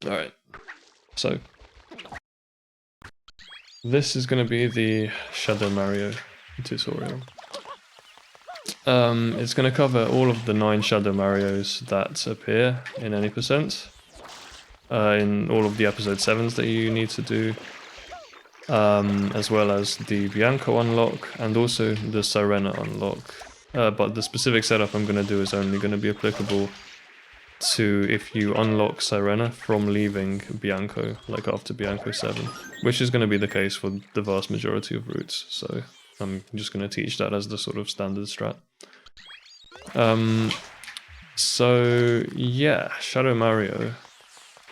Alright, so this is going to be the Shadow Mario tutorial. It's going to cover all of the 9 Shadow Marios that appear in any percent, in all of the episode 7s that you need to do, as well as the Bianco unlock and also the Sirena unlock. But the specific setup I'm going to do is only going to be applicable to if you unlock Sirena from leaving Bianco, like after Bianco 7, which is going to be the case for the vast majority of routes, so I'm just going to teach that as the sort of standard strat. So yeah, Shadow Mario,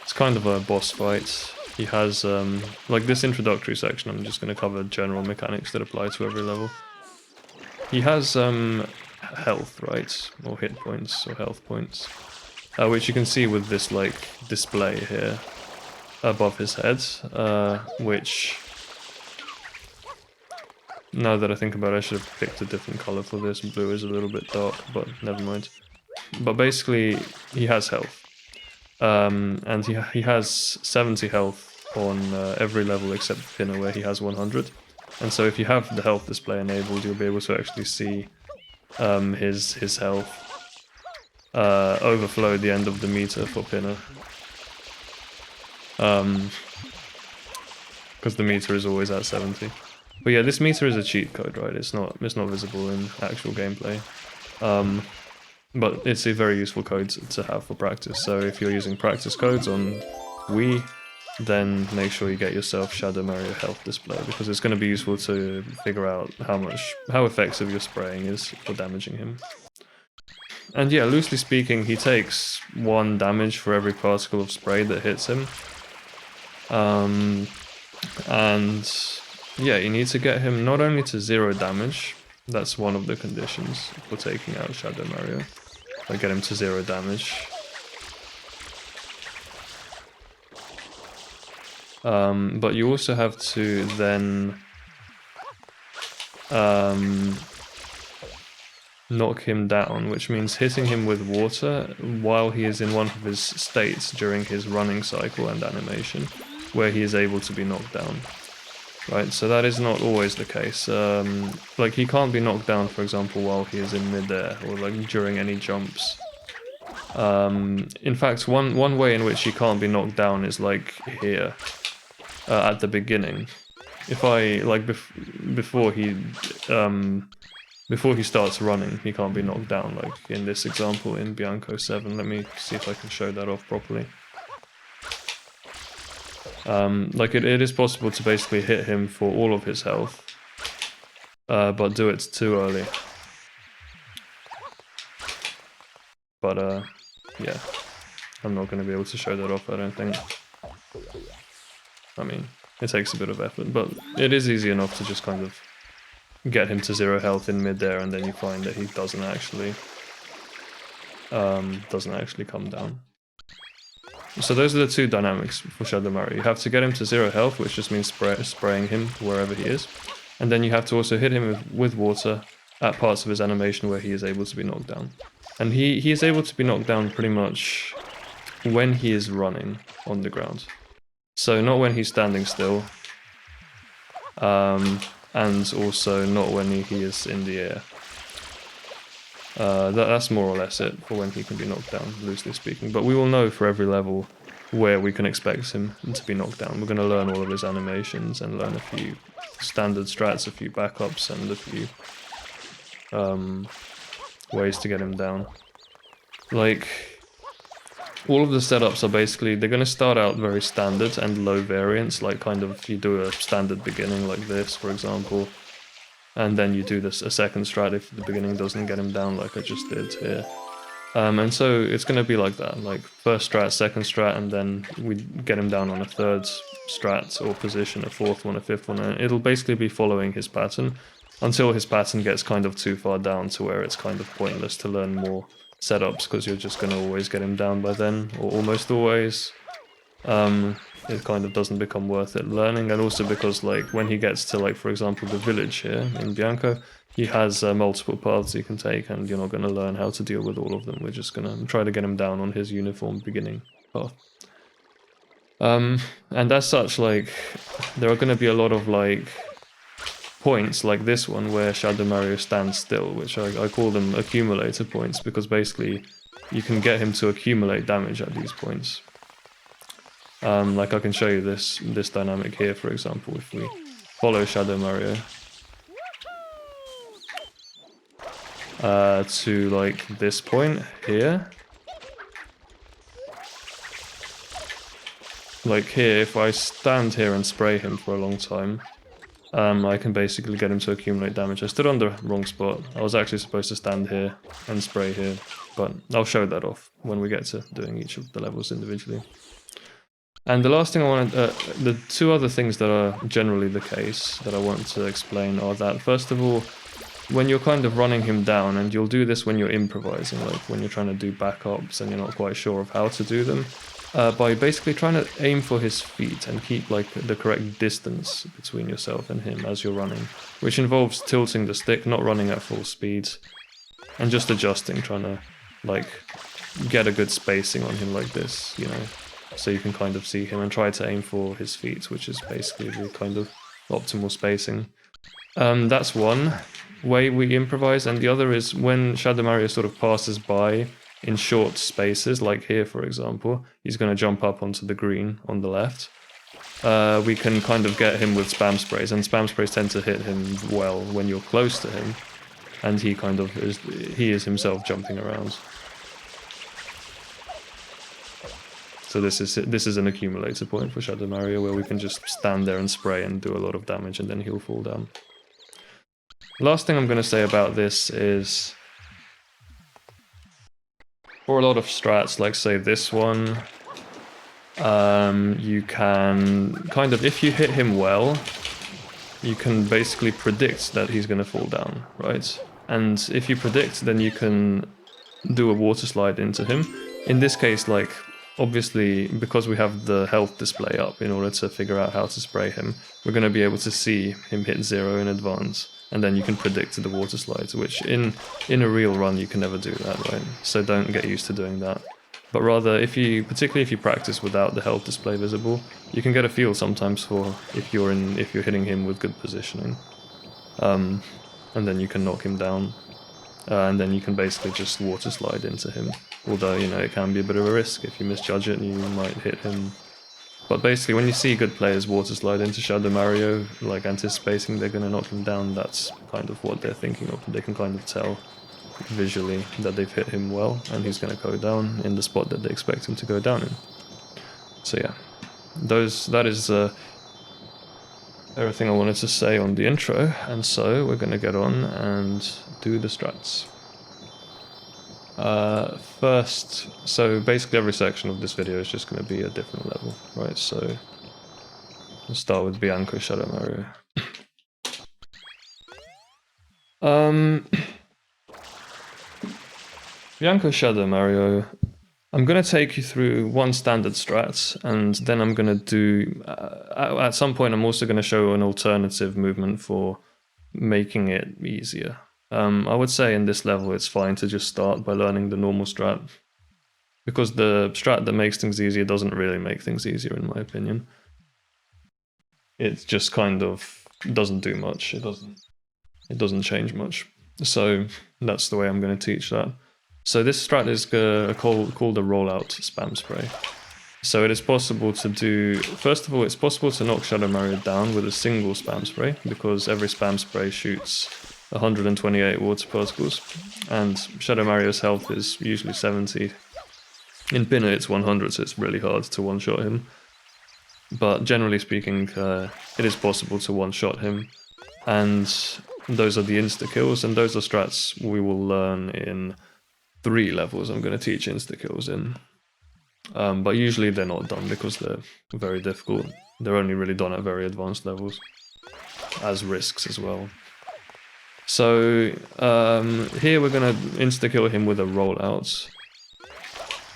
it's kind of a boss fight. He has, like this introductory section, I'm just going to cover general mechanics that apply to every level. He has health, right, or hit points, or health points. Which you can see with this like display here above his head, which, now that I think about it, I should have picked a different color for this. Blue is a little bit dark, but never mind. But basically, he has health, and he has 70 health on every level except Pinna, where he has 100. And so if you have the health display enabled, you'll be able to actually see his health overflow the end of the meter for Pinna. Because the meter is always at 70. But yeah, this meter is a cheat code, right? It's not visible in actual gameplay. But it's a very useful code to have for practice. So if you're using practice codes on Wii, then make sure you get yourself Shadow Mario health display, because it's going to be useful to figure out how effective your spraying is for damaging him. And yeah, loosely speaking, he takes 1 damage for every particle of spray that hits him. And yeah, you need to get him not only to 0 damage, that's one of the conditions for taking out Shadow Mario. Like get him to 0 damage. But you also have to then knock him down, which means hitting him with water while he is in one of his states during his running cycle and animation, where he is able to be knocked down. Right, so that is not always the case. Like he can't be knocked down, for example, while he is in midair or like during any jumps. In fact, one way in which he can't be knocked down is like here, at the beginning. If I like before he starts running, he can't be knocked down, like in this example in Bianco 7. Let me see if I can show that off properly. Like it is possible to basically hit him for all of his health, but do it too early. But yeah, I'm not going to be able to show that off, I don't think. I mean, it takes a bit of effort, but it is easy enough to just kind of get him to 0 health in midair, and then you find that he doesn't actually come down. So those are the 2 dynamics for Shadow Mario. You have to get him to 0 health, which just means spraying him wherever he is, and then you have to also hit him with water at parts of his animation where he is able to be knocked down. And he is able to be knocked down pretty much when he is running on the ground. So not when he's standing still, and also not when he is in the air. That's more or less it for when he can be knocked down, loosely speaking. But we will know for every level where we can expect him to be knocked down. We're going to learn all of his animations and learn a few standard strats, a few backups, and a few ways to get him down. Like, all of the setups are basically, they're going to start out very standard and low variance, like kind of you do a standard beginning like this, for example, and then you do a second strat if the beginning doesn't get him down like I just did here. And so it's going to be like that, like first strat, second strat, and then we get him down on a third strat or position, a fourth one, a fifth one, and it'll basically be following his pattern until his pattern gets kind of too far down to where it's kind of pointless to learn more setups, because you're just going to always get him down by then, or almost always. It kind of doesn't become worth it learning, and also because like when he gets to, like, for example, the village here in Bianco, he has multiple paths he can take, and you're not going to learn how to deal with all of them. We're just going to try to get him down on his uniform beginning path. And as such, like, there are going to be a lot of like points like this one where Shadow Mario stands still, which I call them accumulator points, because basically you can get him to accumulate damage at these points. Like I can show you this dynamic here, for example, if we follow Shadow Mario to like this point here. Like here, if I stand here and spray him for a long time, I can basically get him to accumulate damage. I stood on the wrong spot. I was actually supposed to stand here and spray here, but I'll show that off when we get to doing each of the levels individually. And the last thing I want to, the two other things that are generally the case that I want to explain are that, first of all, when you're kind of running him down, and you'll do this when you're improvising, like when you're trying to do backups and you're not quite sure of how to do them, by basically trying to aim for his feet and keep like the correct distance between yourself and him as you're running, which involves tilting the stick, not running at full speed, and just adjusting, trying to like get a good spacing on him like this, you know, so you can kind of see him and try to aim for his feet, which is basically the kind of optimal spacing. That's one way we improvise, and the other is when Shadow Mario sort of passes by in short spaces, like here for example, he's going to jump up onto the green on the left. We can kind of get him with spam sprays, and spam sprays tend to hit him well when you're close to him, and he kind of is himself jumping around. So this is an accumulator point for Shadow Mario, where we can just stand there and spray and do a lot of damage, and then he'll fall down. Last thing I'm going to say about this is, for a lot of strats, like say this one, you can kind of, if you hit him well, you can basically predict that he's going to fall down, right? And if you predict, then you can do a water slide into him. In this case, like, obviously, because we have the health display up in order to figure out how to spray him, we're going to be able to see him hit 0 in advance, and then you can predict the water slides, which in a real run you can never do that, right? So don't get used to doing that. But rather, particularly if you practice without the health display visible, you can get a feel sometimes for if you're hitting him with good positioning, and then you can knock him down, and then you can basically just water slide into him. Although, you know, it can be a bit of a risk. If you misjudge it, you might hit him. But basically, when you see good players water slide into Shadow Mario, like anticipating they're going to knock him down, that's kind of what they're thinking of. They can kind of tell visually that they've hit him well, and he's going to go down in the spot that they expect him to go down in. So yeah, that is everything I wanted to say on the intro, and so we're going to get on and do the strats. First, so basically every section of this video is just going to be a different level, right? So we'll start with Bianco Shadow Mario. Bianco Shadow Mario, I'm going to take you through one standard strat, and then I'm going to do, at some point I'm also going to show an alternative movement for making it easier. I would say in this level it's fine to just start by learning the normal strat, because the strat that makes things easier doesn't really make things easier in my opinion. It just kind of doesn't do much, it doesn't change much. So that's the way I'm going to teach that. So this strat is called a rollout spam spray. So it is possible to do, first of all, it's possible to knock Shadow Mario down with a single spam spray, because every spam spray shoots 128 water particles, and Shadow Mario's health is usually 70. In pinna it's 100, so it's really hard to one-shot him. But generally speaking, it is possible to one-shot him, and those are the insta-kills, and those are strats we will learn in 3 levels I'm going to teach insta-kills in. But usually they're not done because they're very difficult. They're only really done at very advanced levels, as risks as well. So here we're going to insta-kill him with a rollout,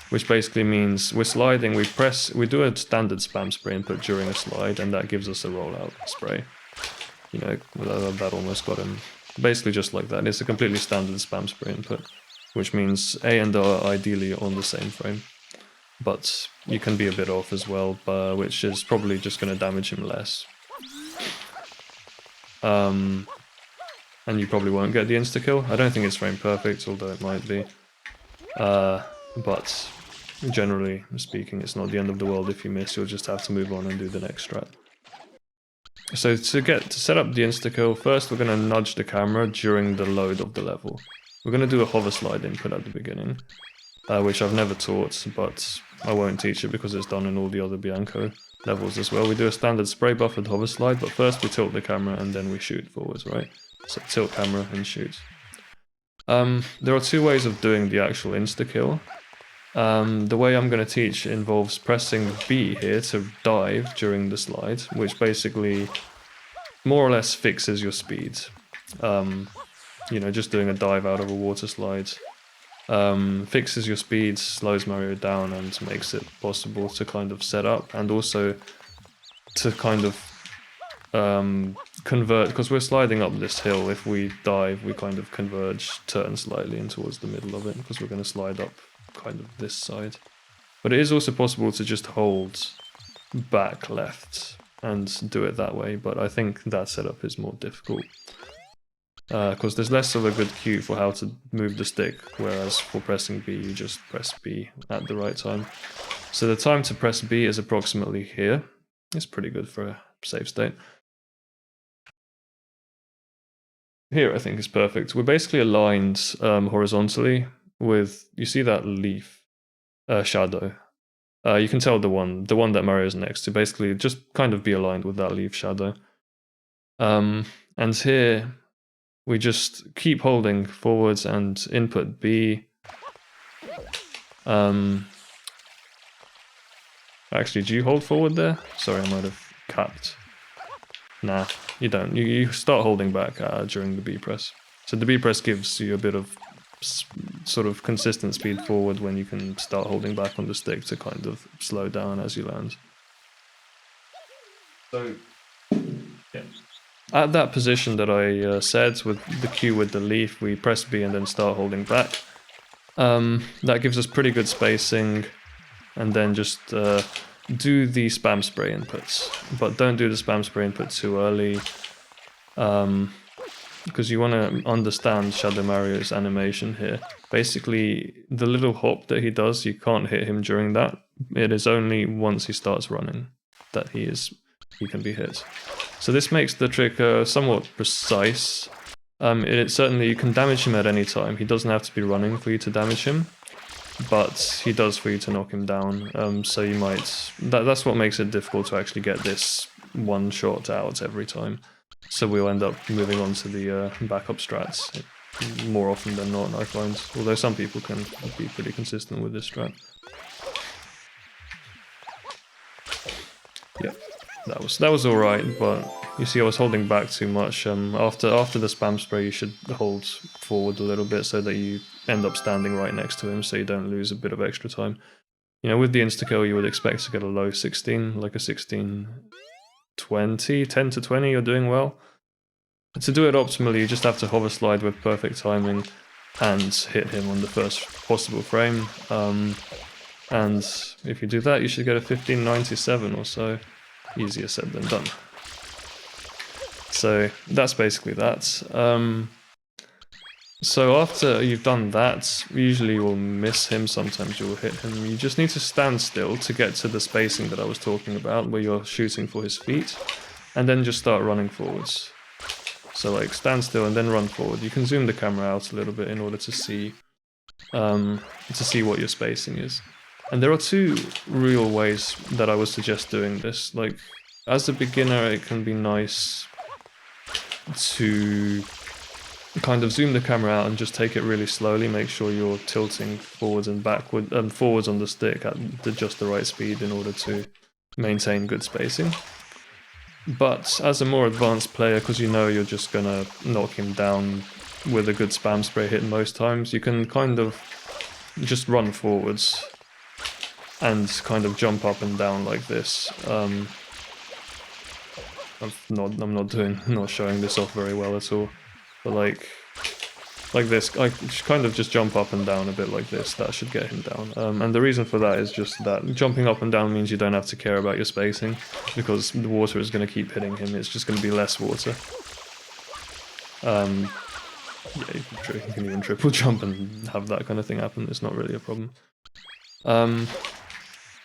which basically means we're sliding, we do a standard spam spray input during a slide, and that gives us a rollout spray. You know, that almost got him. Basically just like that. It's a completely standard spam spray input, which means A and R are ideally on the same frame. but you can be a bit off as well, which is probably just going to damage him less. And you probably won't get the insta-kill. I don't think it's frame perfect, although it might be. But generally speaking, it's not the end of the world if you miss. You'll just have to move on and do the next strat. So to set up the insta-kill, first we're going to nudge the camera during the load of the level. We're going to do a hoverslide input at the beginning, which I've never taught, but I won't teach it because it's done in all the other Bianco levels as well. We do a standard spray buffered hoverslide, but first we tilt the camera and then we shoot forwards, right? So tilt camera and shoot. There are two ways of doing the actual insta-kill. The way I'm going to teach involves pressing B here to dive during the slide, which basically more or less fixes your speed. You know, just doing a dive out of a water slide fixes your speed, slows Mario down, and makes it possible to kind of set up, and also to kind of convert, because we're sliding up this hill. If we dive, we kind of converge, turn slightly in towards the middle of it, because we're going to slide up kind of this side. But it is also possible to just hold back left and do it that way, but I think that setup is more difficult. Because there's less of a good cue for how to move the stick, whereas for pressing B, you just press B at the right time. So the time to press B is approximately here. It's pretty good for a save state. Here I think is perfect. We're basically aligned horizontally with, you see that leaf shadow. You can tell the one that Mario's next to, basically just kind of be aligned with that leaf shadow. And here, we just keep holding forwards and input B. Actually, do you hold forward there? Sorry, I might have capped. Nah, you don't. You start holding back during the B press. So the B press gives you a bit of sort of consistent speed forward when you can start holding back on the stick to kind of slow down as you land. So, yeah. At that position that I said, with the cue with the leaf, we press B and then start holding back. That gives us pretty good spacing, and then just do the spam spray inputs. But don't do the spam spray input too early, because you want to understand Shadow Mario's animation here. Basically, the little hop that he does, you can't hit him during that. It is only once he starts running that he can be hit. So this makes the trick somewhat precise. Certainly you can damage him at any time. He doesn't have to be running for you to damage him, but he does for you to knock him down. So you might... That's what makes it difficult to actually get this one shot out every time. So we'll end up moving on to the backup strats more often than not, I find. Although some people can be pretty consistent with this strat. Yeah. That was alright, but you see I was holding back too much. After the spam spray, you should hold forward a little bit so that you end up standing right next to him, so you don't lose a bit of extra time. You know, with the insta-kill, you would expect to get a low 16, like a 16, 20, 10 to 20, you're doing well. To do it optimally, you just have to hoverslide with perfect timing and hit him on the first possible frame. And if you do that, you should get a 1597 or so. Easier said than done. So that's basically that. So after you've done that, usually you'll miss him, sometimes you'll hit him. You just need to stand still to get to the spacing that I was talking about, where you're shooting for his feet, and then just start running forwards. So like stand still and then run forward. You can zoom the camera out a little bit in order to see what your spacing is. And there are two real ways that I would suggest doing this. Like, as a beginner, it can be nice to kind of zoom the camera out and just take it really slowly. Make sure you're tilting forwards and backward and forwards on the stick at just the right speed in order to maintain good spacing. But as a more advanced player, because you know you're just gonna knock him down with a good spam spray hit most times, you can kind of just run forwards and kind of jump up and down like this. I'm not showing this off very well at all, but like like this. I kind of just jump up and down a bit like this. That should get him down. And the reason for that is just that jumping up and down means you don't have to care about your spacing, because the water is going to keep hitting him. It's just going to be less water. Yeah, you can even triple jump and have that kind of thing happen. It's not really a problem.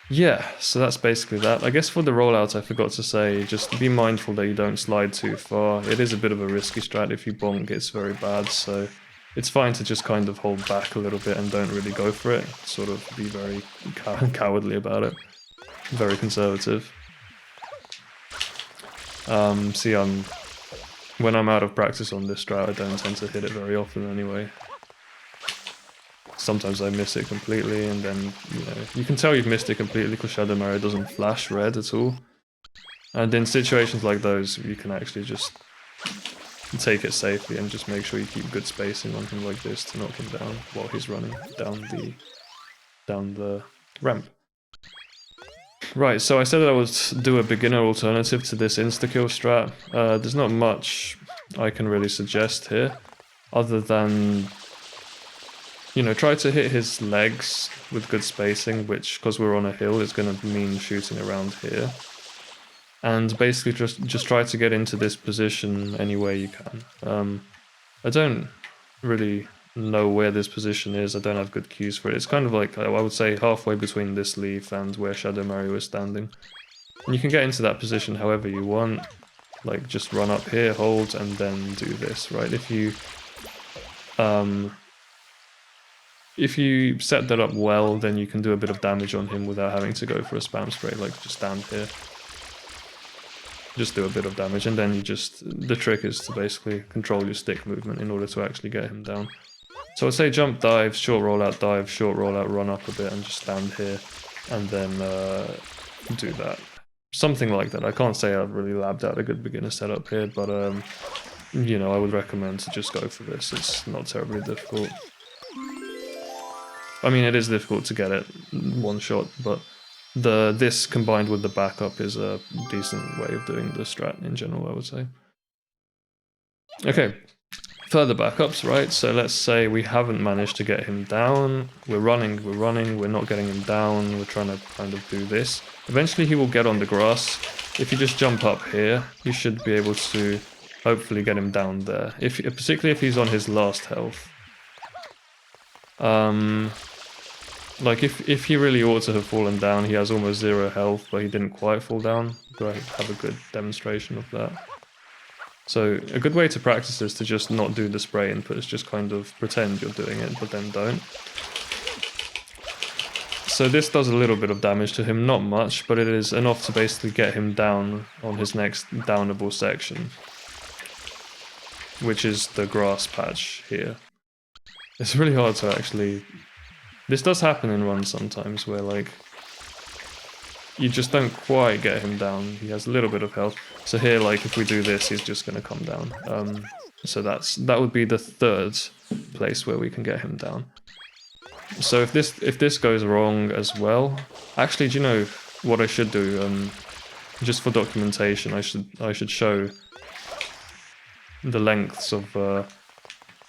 Yeah, so that's basically that. I guess for the rollout, I forgot to say, just be mindful that you don't slide too far. It is a bit of a risky strat. If you bonk, it's very bad, so it's fine to just kind of hold back a little bit and don't really go for it. Sort of be very cowardly about it. Very conservative. See, when I'm out of practice on this strat, I don't tend to hit it very often anyway. Sometimes I miss it completely, and then, you know, you can tell you've missed it completely because Shadow Mario doesn't flash red at all. And in situations like those, you can actually just take it safely and just make sure you keep good spacing on him like this to knock him down while he's running down the ramp. Right, so I said that I would do a beginner alternative to this instakill strat. There's not much I can really suggest here, other than, you know, try to hit his legs with good spacing, which, because we're on a hill, is going to mean shooting around here. And basically just try to get into this position any way you can. I don't really know where this position is. I don't have good cues for it. It's kind of like, I would say, halfway between this leaf and where Shadow Mario is standing. And you can get into that position however you want. Like, just run up here, hold, and then do this, right? If you set that up well, then you can do a bit of damage on him without having to go for a spam spray, like just stand here. Just do a bit of damage, and then the trick is to basically control your stick movement in order to actually get him down. So I'd say jump dive, short rollout, run up a bit and just stand here, and then do that. Something like that. I can't say I've really labbed out a good beginner setup here, but you know, I would recommend to just go for this. It's not terribly difficult. I mean, it is difficult to get it one shot, but this combined with the backup is a decent way of doing the strat in general, I would say. Okay, further backups, right? So let's say we haven't managed to get him down. We're running, we're not getting him down. We're trying to kind of do this. Eventually he will get on the grass. If you just jump up here, you should be able to hopefully get him down there. Particularly if he's on his last health. Like, if he really ought to have fallen down, he has almost 0 health, but he didn't quite fall down. Do I have a good demonstration of that? So, a good way to practice is to just not do the spray inputs, just kind of pretend you're doing it, but then don't. So this does a little bit of damage to him, not much, but it is enough to basically get him down on his next downable section, which is the grass patch here. It's really hard to actually... This does happen in runs sometimes, where, like, you just don't quite get him down. He has a little bit of health. So here, like, if we do this, he's just going to come down. So that would be the third place where we can get him down. So if this goes wrong as well... Actually, do you know what I should do? Just for documentation, I should show the lengths of...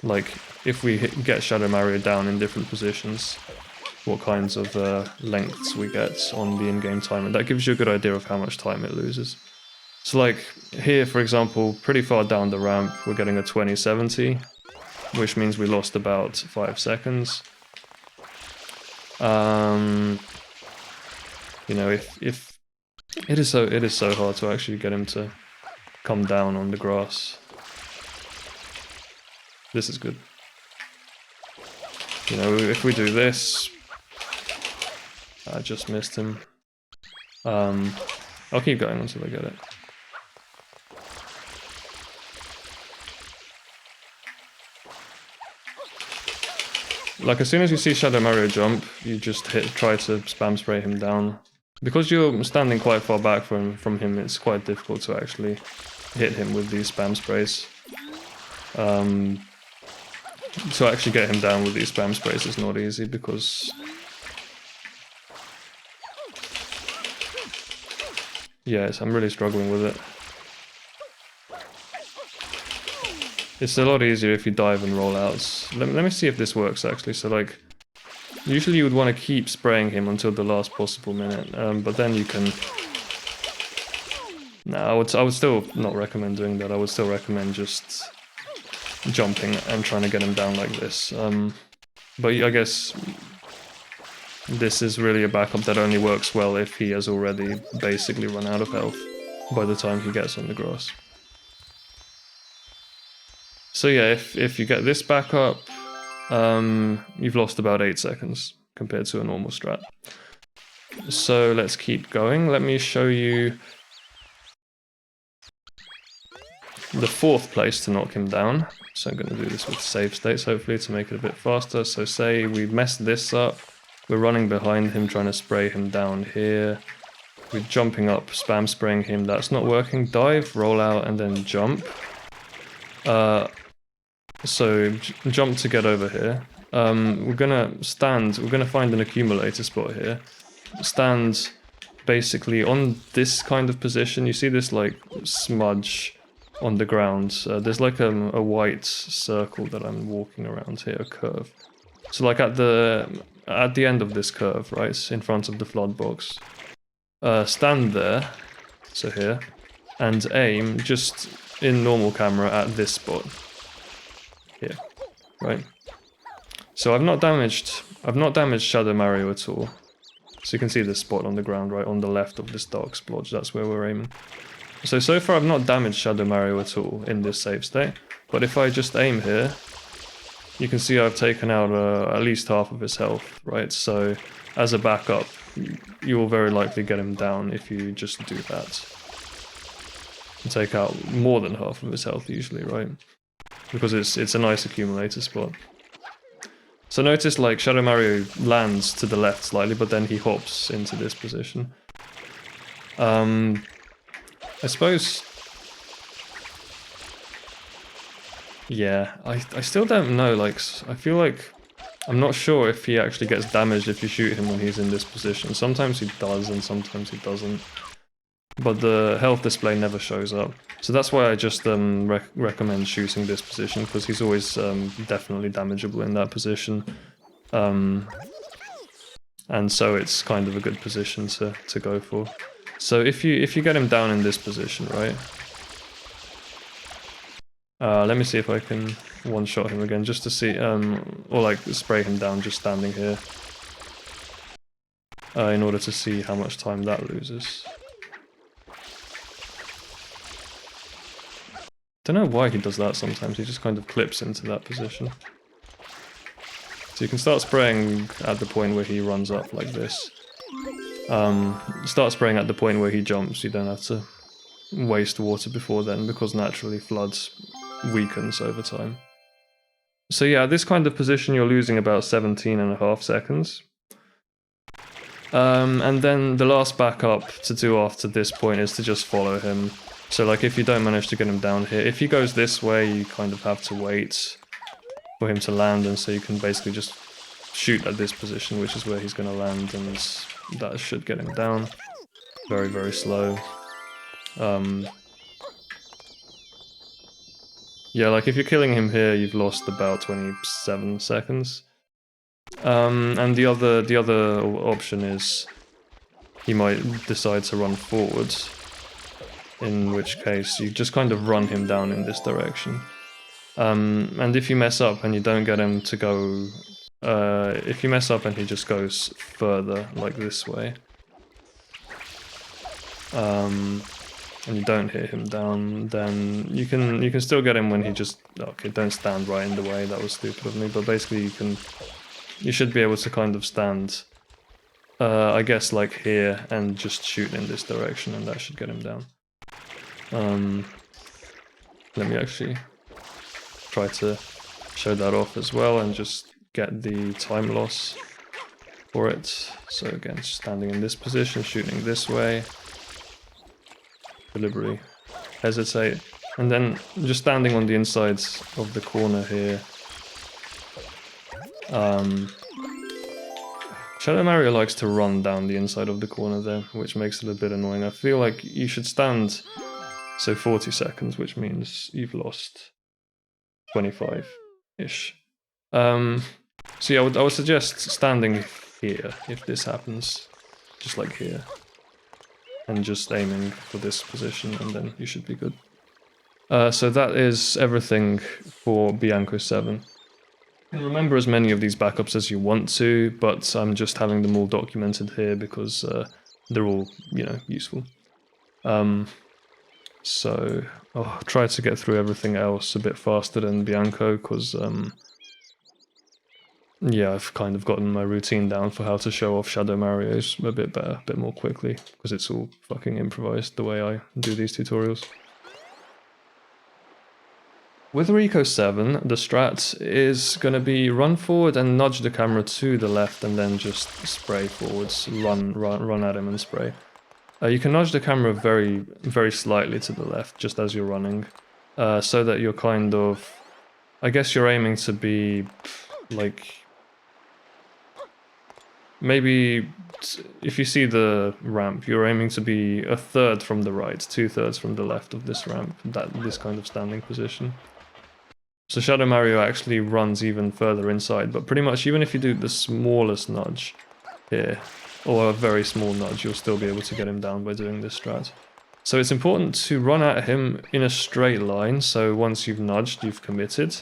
like, if we get Shadow Mario down in different positions, what kinds of lengths we get on the in-game timer. That gives you a good idea of how much time it loses. So, like, here, for example, pretty far down the ramp, we're getting a 2070, which means we lost about 5 seconds. You know, if it is so hard to actually get him to come down on the grass. This is good. You know, if we do this, I just missed him. I'll keep going until I get it. Like, as soon as you see Shadow Mario jump, you just try to spam spray him down. Because you're standing quite far back from him, it's quite difficult to actually hit him with these spam sprays. To actually get him down with these spam sprays is not easy, because... Yes, I'm really struggling with it. it's a lot easier if you dive and roll out. Let me see if this works actually. So like, usually you would want to keep spraying him until the last possible minute, but then you can... No, I would still not recommend doing that. I would still recommend just jumping and trying to get him down like this. But I guess this is really a backup that only works well if he has already basically run out of health by the time he gets on the grass. So yeah, if you get this back up, you've lost about 8 seconds compared to a normal strat. So let's keep going. Let me show you the 4th place to knock him down. So I'm going to do this with save states, hopefully, to make it a bit faster. So say we messed this up. We're running behind him, trying to spray him down here. We're jumping up, spam spraying him. That's not working. Dive, roll out, and then jump. So jump to get over here. We're going to find an accumulator spot here. Stand basically on this kind of position. You see this like smudge on the ground. There's like a white circle that I'm walking around here, a curve. So like at the end of this curve, right, in front of the flood box, stand there, so here, and aim just in normal camera at this spot here, right? So I've not damaged Shadow Mario at all. So you can see this spot on the ground, right, on the left of this dark splodge. That's where we're aiming. So far I've not damaged Shadow Mario at all in this save state, but if I just aim here, you can see I've taken out at least half of his health, right? So as a backup, you will very likely get him down if you just do that. You take out more than half of his health usually, right? Because it's a nice accumulator spot. So notice like Shadow Mario lands to the left slightly, but then he hops into this position. I suppose... Yeah, I still don't know, like, I feel like... I'm not sure if he actually gets damaged if you shoot him when he's in this position. Sometimes he does and sometimes he doesn't. But the health display never shows up. So that's why I just recommend shooting this position, because he's always definitely damageable in that position. And so it's kind of a good position to go for. So if you get him down in this position, right? Let me see if I can one-shot him again, just to see, or like spray him down just standing here. In order to see how much time that loses. Don't know why he does that sometimes, he just kind of clips into that position. So you can start spraying at the point where he runs up like this. Start spraying at the point where he jumps, you don't have to waste water before then, because naturally floods weakens over time. So yeah, at this kind of position you're losing about 17.5 seconds. And then the last backup to do after this point is to just follow him. So like if you don't manage to get him down here, if he goes this way you kind of have to wait for him to land, and so you can basically just shoot at this position, which is where he's going to land, and that should get him down. Very, very slow. Yeah, like if you're killing him here, you've lost about 27 seconds. And the other option is he might decide to run forwards, in which case you just kind of run him down in this direction. And if you mess up and you don't get him to go, if you mess up and he just goes further, like this way, and you don't hit him down, then you can still get him when he just... Okay, don't stand right in the way, that was stupid of me, but basically you should be able to kind of stand, I guess like here, and just shoot in this direction, and that should get him down. Let me actually try to show that off as well, and just get the time loss for it. So again, standing in this position, shooting this way, deliberately hesitate, and then just standing on the insides of the corner here. Shadow Mario likes to run down the inside of the corner there, which makes it a bit annoying. I feel like you should stand, so 40 seconds, which means you've lost 25-ish. So yeah, I would suggest standing here if this happens, just like here, and just aiming for this position, and then you should be good. So that is everything for Bianco 7. You can remember as many of these backups as you want to, but I'm just having them all documented here because they're all, you know, useful. So I'll try to get through everything else a bit faster than Bianco, because yeah, I've kind of gotten my routine down for how to show off Shadow Mario's a bit better, a bit more quickly, because it's all fucking improvised the way I do these tutorials. With Rico 7, the strat is going to be run forward and nudge the camera to the left and then just spray forwards, run at him and spray. You can nudge the camera very, very slightly to the left just as you're running, so that you're kind of, I guess you're aiming to be like, maybe if you see the ramp, you're aiming to be a third from the right, 2/3 from the left of this ramp, this kind of standing position. So Shadow Mario actually runs even further inside, but pretty much even if you do the smallest nudge here, or a very small nudge, you'll still be able to get him down by doing this strat. So it's important to run at him in a straight line, so once you've nudged, you've committed.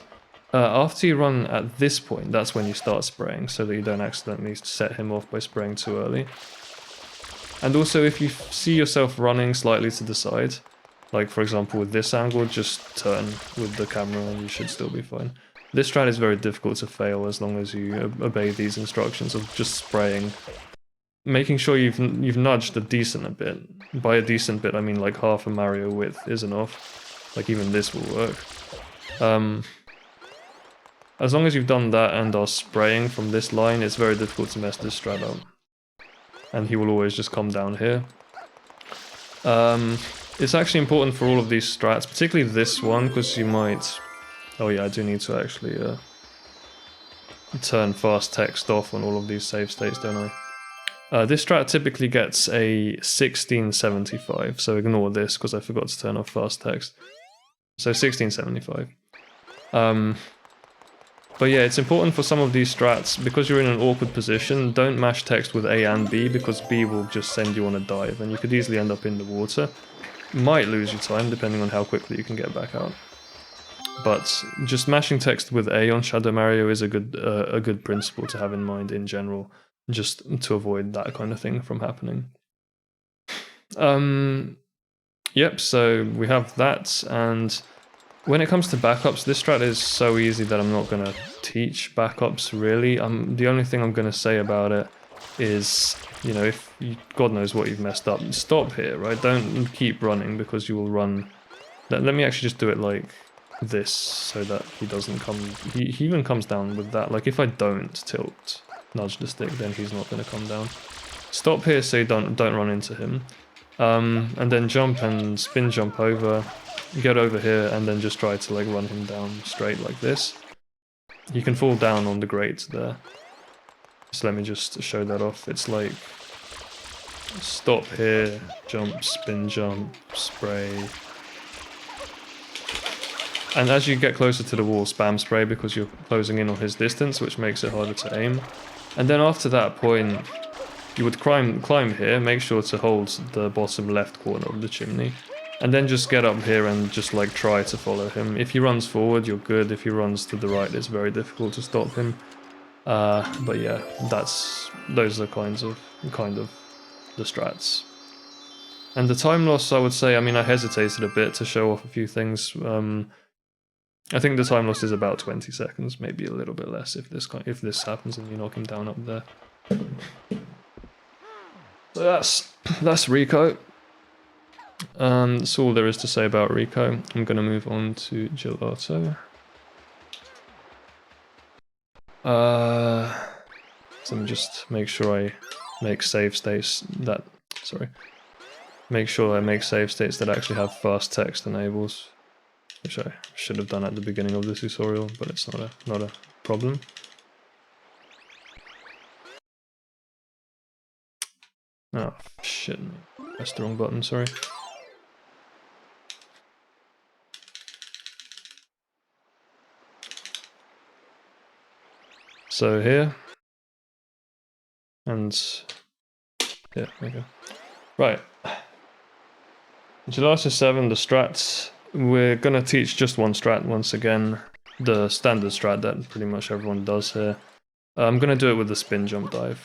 After you run at this point, that's when you start spraying, so that you don't accidentally set him off by spraying too early. And also, if you see yourself running slightly to the side, like for example with this angle, just turn with the camera and you should still be fine. This strat is very difficult to fail as long as you obey these instructions of just spraying. Making sure you've nudged a decent bit. By a decent bit, I mean like half a Mario width is enough. Like even this will work. As long as you've done that and are spraying from this line, it's very difficult to mess this strat up. And he will always just come down here. It's actually important for all of these strats, particularly this one, because you might... Oh yeah, I do need to actually turn fast text off on all of these save states, don't I? This strat typically gets a 1675, so ignore this because I forgot to turn off fast text. So 1675. But yeah, it's important for some of these strats, because you're in an awkward position, don't mash text with A and B, because B will just send you on a dive, and you could easily end up in the water. Might lose your time, depending on how quickly you can get back out. But just mashing text with A on Shadow Mario is a good principle to have in mind in general, just to avoid that kind of thing from happening. Yep, so we have that, and when it comes to backups, this strat is so easy that I'm not going to teach backups, really. The only thing I'm going to say about it is, you know, if you, God knows what you've messed up, stop here, right? Don't keep running, because you will run... Let me actually just do it like this, so that he doesn't come... He even comes down with that. Like, if I don't tilt, nudge the stick, then he's not going to come down. Stop here so you don't run into him. And then jump and spin jump over, get over here, and then just try to like run him down straight like this. You can fall down on the grate there. So let me just show that off. It's like stop here, jump, spin jump, spray. And as you get closer to the wall, spam spray, because you're closing in on his distance, which makes it harder to aim. And then after that point, you would climb here, make sure to hold the bottom left corner of the chimney, and then just get up here and just like try to follow him. If he runs forward, you're good. If he runs to the right, it's very difficult to stop him. But yeah, those are kind of the strats. And the time loss, I would say, I mean, I hesitated a bit to show off a few things. I think the time loss is about 20 seconds, maybe a little bit less if this happens and you knock him down up there. So that's Rico. That's all there is to say about Rico. I'm going to move on to Gelato. So let me just make sure I make save states that... Sorry. Make sure I make save states that actually have fast text enables, which I should have done at the beginning of the tutorial, but it's not a problem. Oh, shit. That's the wrong button, sorry. So here, and here we go. Right. Gelato 7, the strats. We're gonna teach just one strat once again, the standard strat that pretty much everyone does here. I'm gonna do it with the spin jump dive,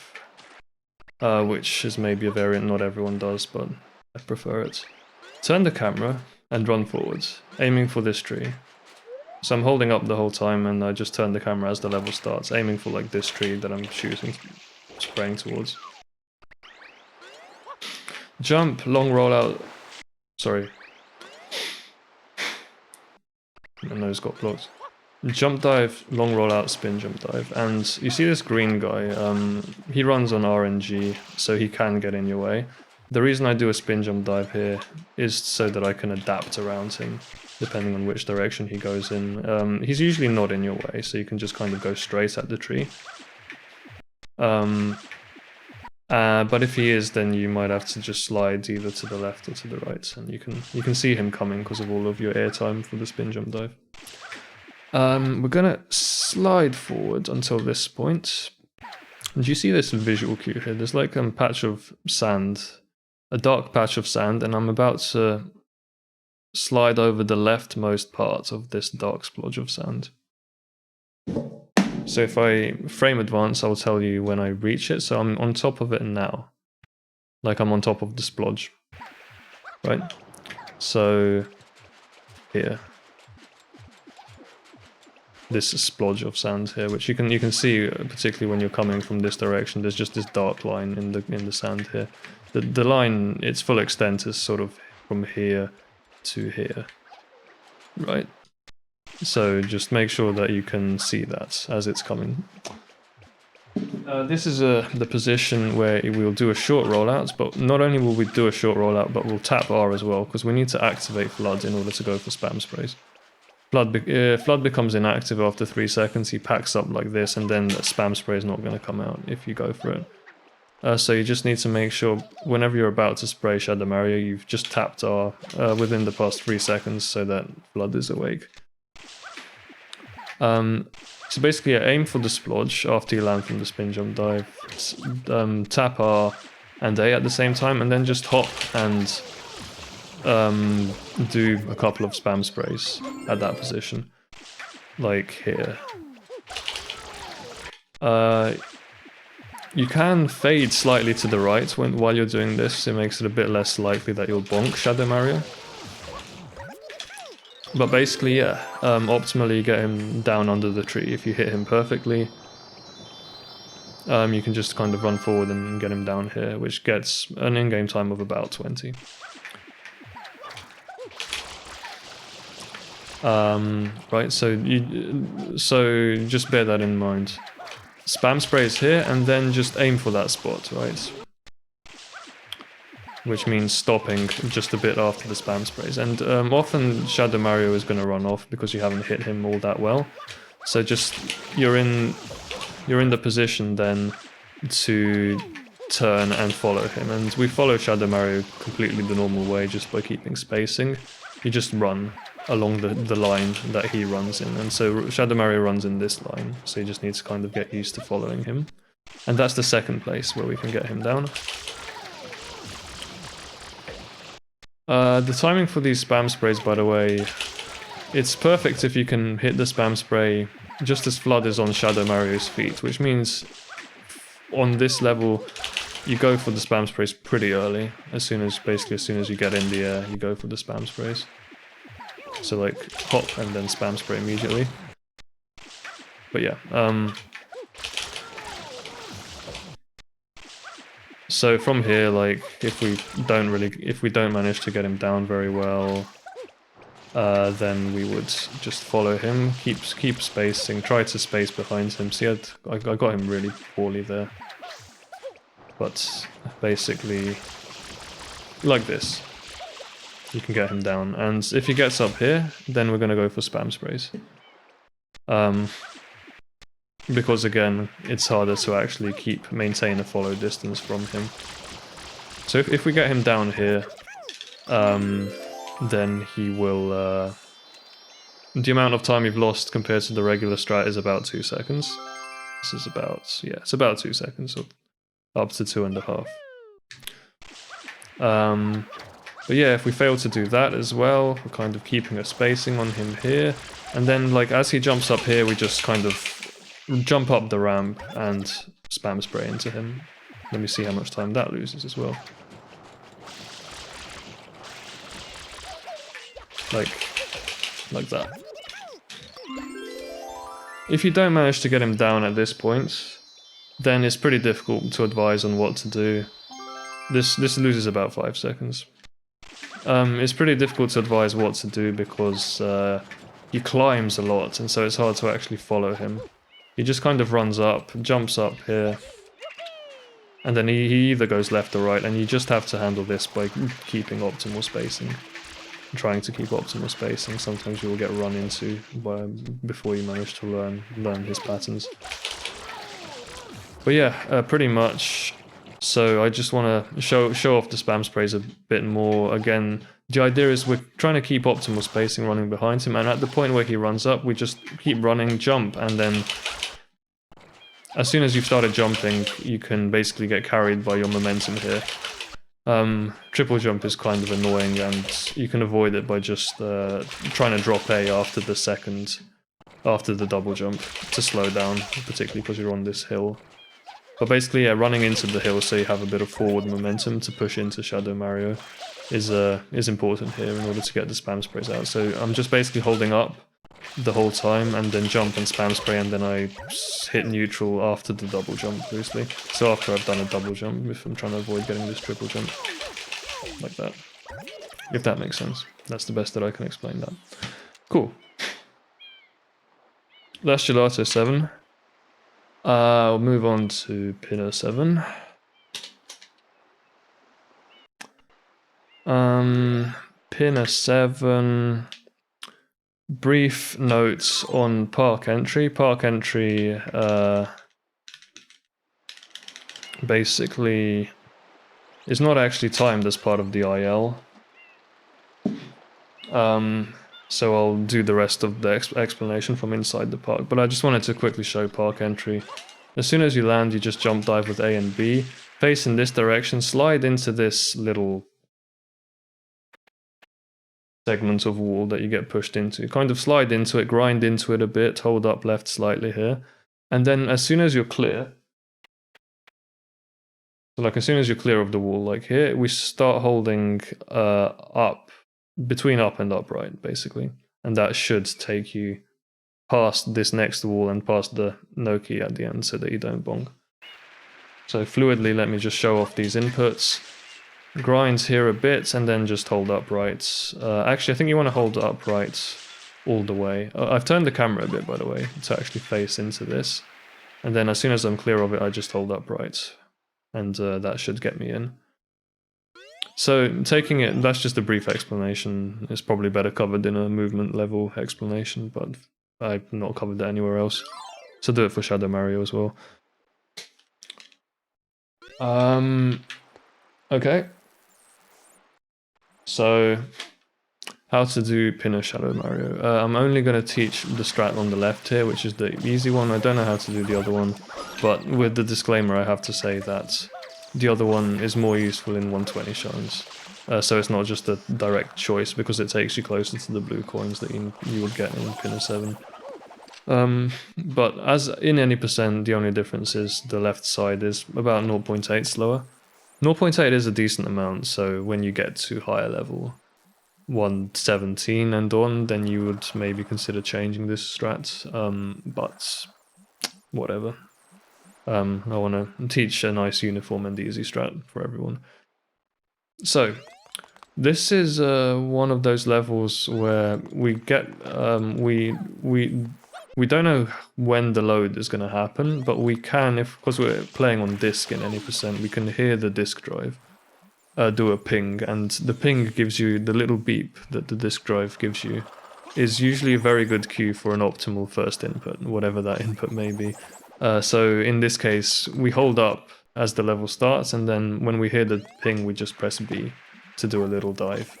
which is maybe a variant not everyone does, but I prefer it. Turn the camera and run forwards, aiming for this tree. So I'm holding up the whole time and I just turn the camera as the level starts, aiming for like this tree that I'm shooting, spraying towards. Jump, long rollout, sorry. My nose got blocked. Jump dive, long rollout, spin jump dive. And you see this green guy, he runs on RNG, so he can get in your way. The reason I do a spin jump dive here is so that I can adapt around him, depending on which direction he goes in. He's usually not in your way, so you can just kind of go straight at the tree. But if he is, then you might have to just slide either to the left or to the right, and you can see him coming because of all of your airtime for the spin jump dive. We're gonna slide forward until this point. And you see this visual cue here? There's like a patch of sand, a dark patch of sand, and I'm about to slide over the leftmost part of this dark splodge of sand. So if I frame advance, I'll tell you when I reach it. So I'm on top of it now, like I'm on top of the splodge, right? So here. This splodge of sand here, which you can see particularly when you're coming from this direction. There's just this dark line in the sand here. The line, its full extent is sort of from here to here, right? So just make sure that you can see that as it's coming. This is the position where we'll do a short rollout, but not only will we do a short rollout, but we'll tap R as well, because we need to activate flood in order to go for spam sprays. Flood becomes inactive after 3 seconds, he packs up like this, and then the spam spray is not going to come out if you go for it. So you just need to make sure, whenever you're about to spray Shadow Mario, you've just tapped R within the past 3 seconds so that Flood is awake. So basically, aim for the splodge after you land from the spin jump dive, tap R and A at the same time, and then just hop and do a couple of spam sprays at that position, like here. You can fade slightly to the right while you're doing this. It makes it a bit less likely that you'll bonk Shadow Mario. But basically, yeah, optimally you get him down under the tree. If you hit him perfectly, you can just kind of run forward and get him down here, which gets an in-game time of about 20. Right, so just bear that in mind. Spam sprays here, and then just aim for that spot, right? Which means stopping just a bit after the spam sprays. And often Shadow Mario is going to run off because you haven't hit him all that well. So just you're in the position then to turn and follow him. And we follow Shadow Mario completely the normal way, just by keeping spacing. You just run along the line that he runs in. And so Shadow Mario runs in this line, so you just need to kind of get used to following him. And that's the second place where we can get him down. The timing for these spam sprays, by the way, it's perfect if you can hit the spam spray just as Flood is on Shadow Mario's feet, which means on this level you go for the spam sprays pretty early. Basically as soon as you get in the air, you go for the spam sprays. So like hop and then spam spray immediately. But yeah, so from here, like if we don't manage to get him down very well, then we would just follow him, keep spacing, try to space behind him. See, I got him really poorly there, but basically like this, you can get him down. And if he gets up here, then we're gonna go for spam sprays. Because again, it's harder to actually maintain a follow distance from him. So if we get him down here, then he will... the amount of time you've lost compared to the regular strat is about 2 seconds. This is about, yeah, it's about 2 seconds, or up to 2.5. But yeah, if we fail to do that as well, we're kind of keeping a spacing on him here. And then, like, as he jumps up here, we just kind of jump up the ramp and spam spray into him. Let me see how much time that loses as well. Like that. If you don't manage to get him down at this point, then it's pretty difficult to advise on what to do. This loses about 5 seconds. It's pretty difficult to advise what to do because he climbs a lot, and so it's hard to actually follow him. He just kind of runs up, jumps up here, and then he either goes left or right, and you just have to handle this by keeping optimal spacing. Trying to keep optimal spacing. Sometimes you will get run into before you manage to learn his patterns. But yeah, pretty much. So I just want to show off the spam sprays a bit more. Again, the idea is we're trying to keep optimal spacing running behind him, and at the point where he runs up, we just keep running, jump, and then as soon as you've started jumping, you can basically get carried by your momentum here. Triple jump is kind of annoying, and you can avoid it by just trying to drop A after the double jump to slow down, particularly because you're on this hill. But basically, yeah, running into the hill so you have a bit of forward momentum to push into Shadow Mario is important here in order to get the spam sprays out. So I'm just basically holding up the whole time and then jump and spam spray, and then I hit neutral after the double jump loosely. So after I've done a double jump, if I'm trying to avoid getting this triple jump. Like that. If that makes sense. That's the best that I can explain that. Cool. That's Gelato 7. We'll move on to Pinna 7. Pinna 7. Brief notes on park entry. Park entry basically is not actually timed as part of the IL. So I'll do the rest of the explanation from inside the park, but I just wanted to quickly show park entry. As soon as you land, you just jump dive with A and B, face in this direction, slide into this little segment of wall that you get pushed into. Kind of slide into it, grind into it a bit, hold up left slightly here, and then as soon as you're clear, so like as soon as you're clear of the wall, like here, we start holding up, between up and upright, basically. And that should take you past this next wall and past the no key at the end so that you don't bonk. So fluidly, let me just show off these inputs. Grinds here a bit and then just hold upright. Actually, I think you want to hold upright all the way. I've turned the camera a bit, by the way, to actually face into this. And then as soon as I'm clear of it, I just hold upright. And that should get me in. So taking it, that's just a brief explanation. It's probably better covered in a movement level explanation, but I've not covered that anywhere else. So do it for Shadow Mario as well. Okay. So how to do Pinna Shadow Mario. I'm only going to teach the strat on the left here, which is the easy one. I don't know how to do the other one, but with the disclaimer I have to say that the other one is more useful in 120 shines. So it's not just a direct choice because it takes you closer to the blue coins that you would get in Pinna 7. But as in any percent, the only difference is the left side is about 0.8 slower. 0.8 is a decent amount, so when you get to higher level, 117 and on, then you would maybe consider changing this strat, but whatever. I want to teach a nice uniform and easy strat for everyone. So this is one of those levels where we get we don't know when the load is going to happen, but we can, because we're playing on disk in any percent, we can hear the disk drive do a ping, and the ping gives you the little beep that the disk drive gives you is usually a very good cue for an optimal first input, whatever that input may be. So in this case, we hold up as the level starts, and then when we hear the ping, we just press B to do a little dive.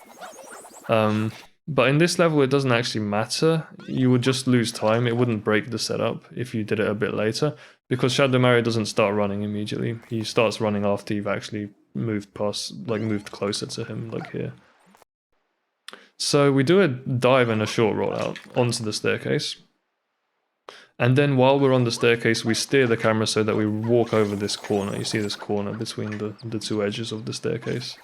But in this level, it doesn't actually matter. You would just lose time. It wouldn't break the setup if you did it a bit later, because Shadow Mario doesn't start running immediately. He starts running after you've actually moved past, like moved closer to him, like here. So we do a dive and a short rollout onto the staircase. And then while we're on the staircase, we steer the camera so that we walk over this corner. You see this corner between the two edges of the staircase.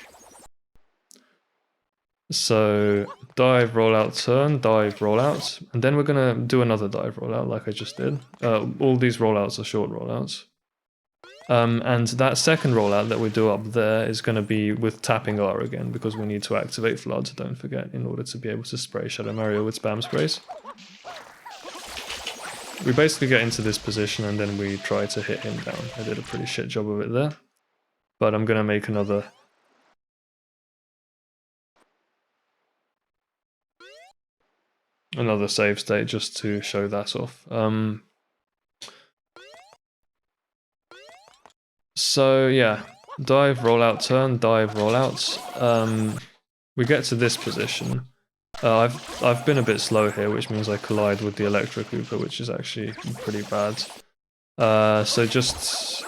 So dive, rollout, turn, dive, rollout, and then we're gonna do another dive rollout like I just did. All these rollouts are short rollouts. And that second rollout that we do up there is gonna be with tapping R again, because we need to activate Flood, don't forget, in order to be able to spray Shadow Mario with spam sprays. We basically get into this position and then we try to hit him down. I did a pretty shit job of it there, but I'm gonna make another save state just to show that off. So yeah, dive, rollout, turn, dive, rollout. We get to this position. I've been a bit slow here, which means I collide with the Electrocooper, which is actually pretty bad. So just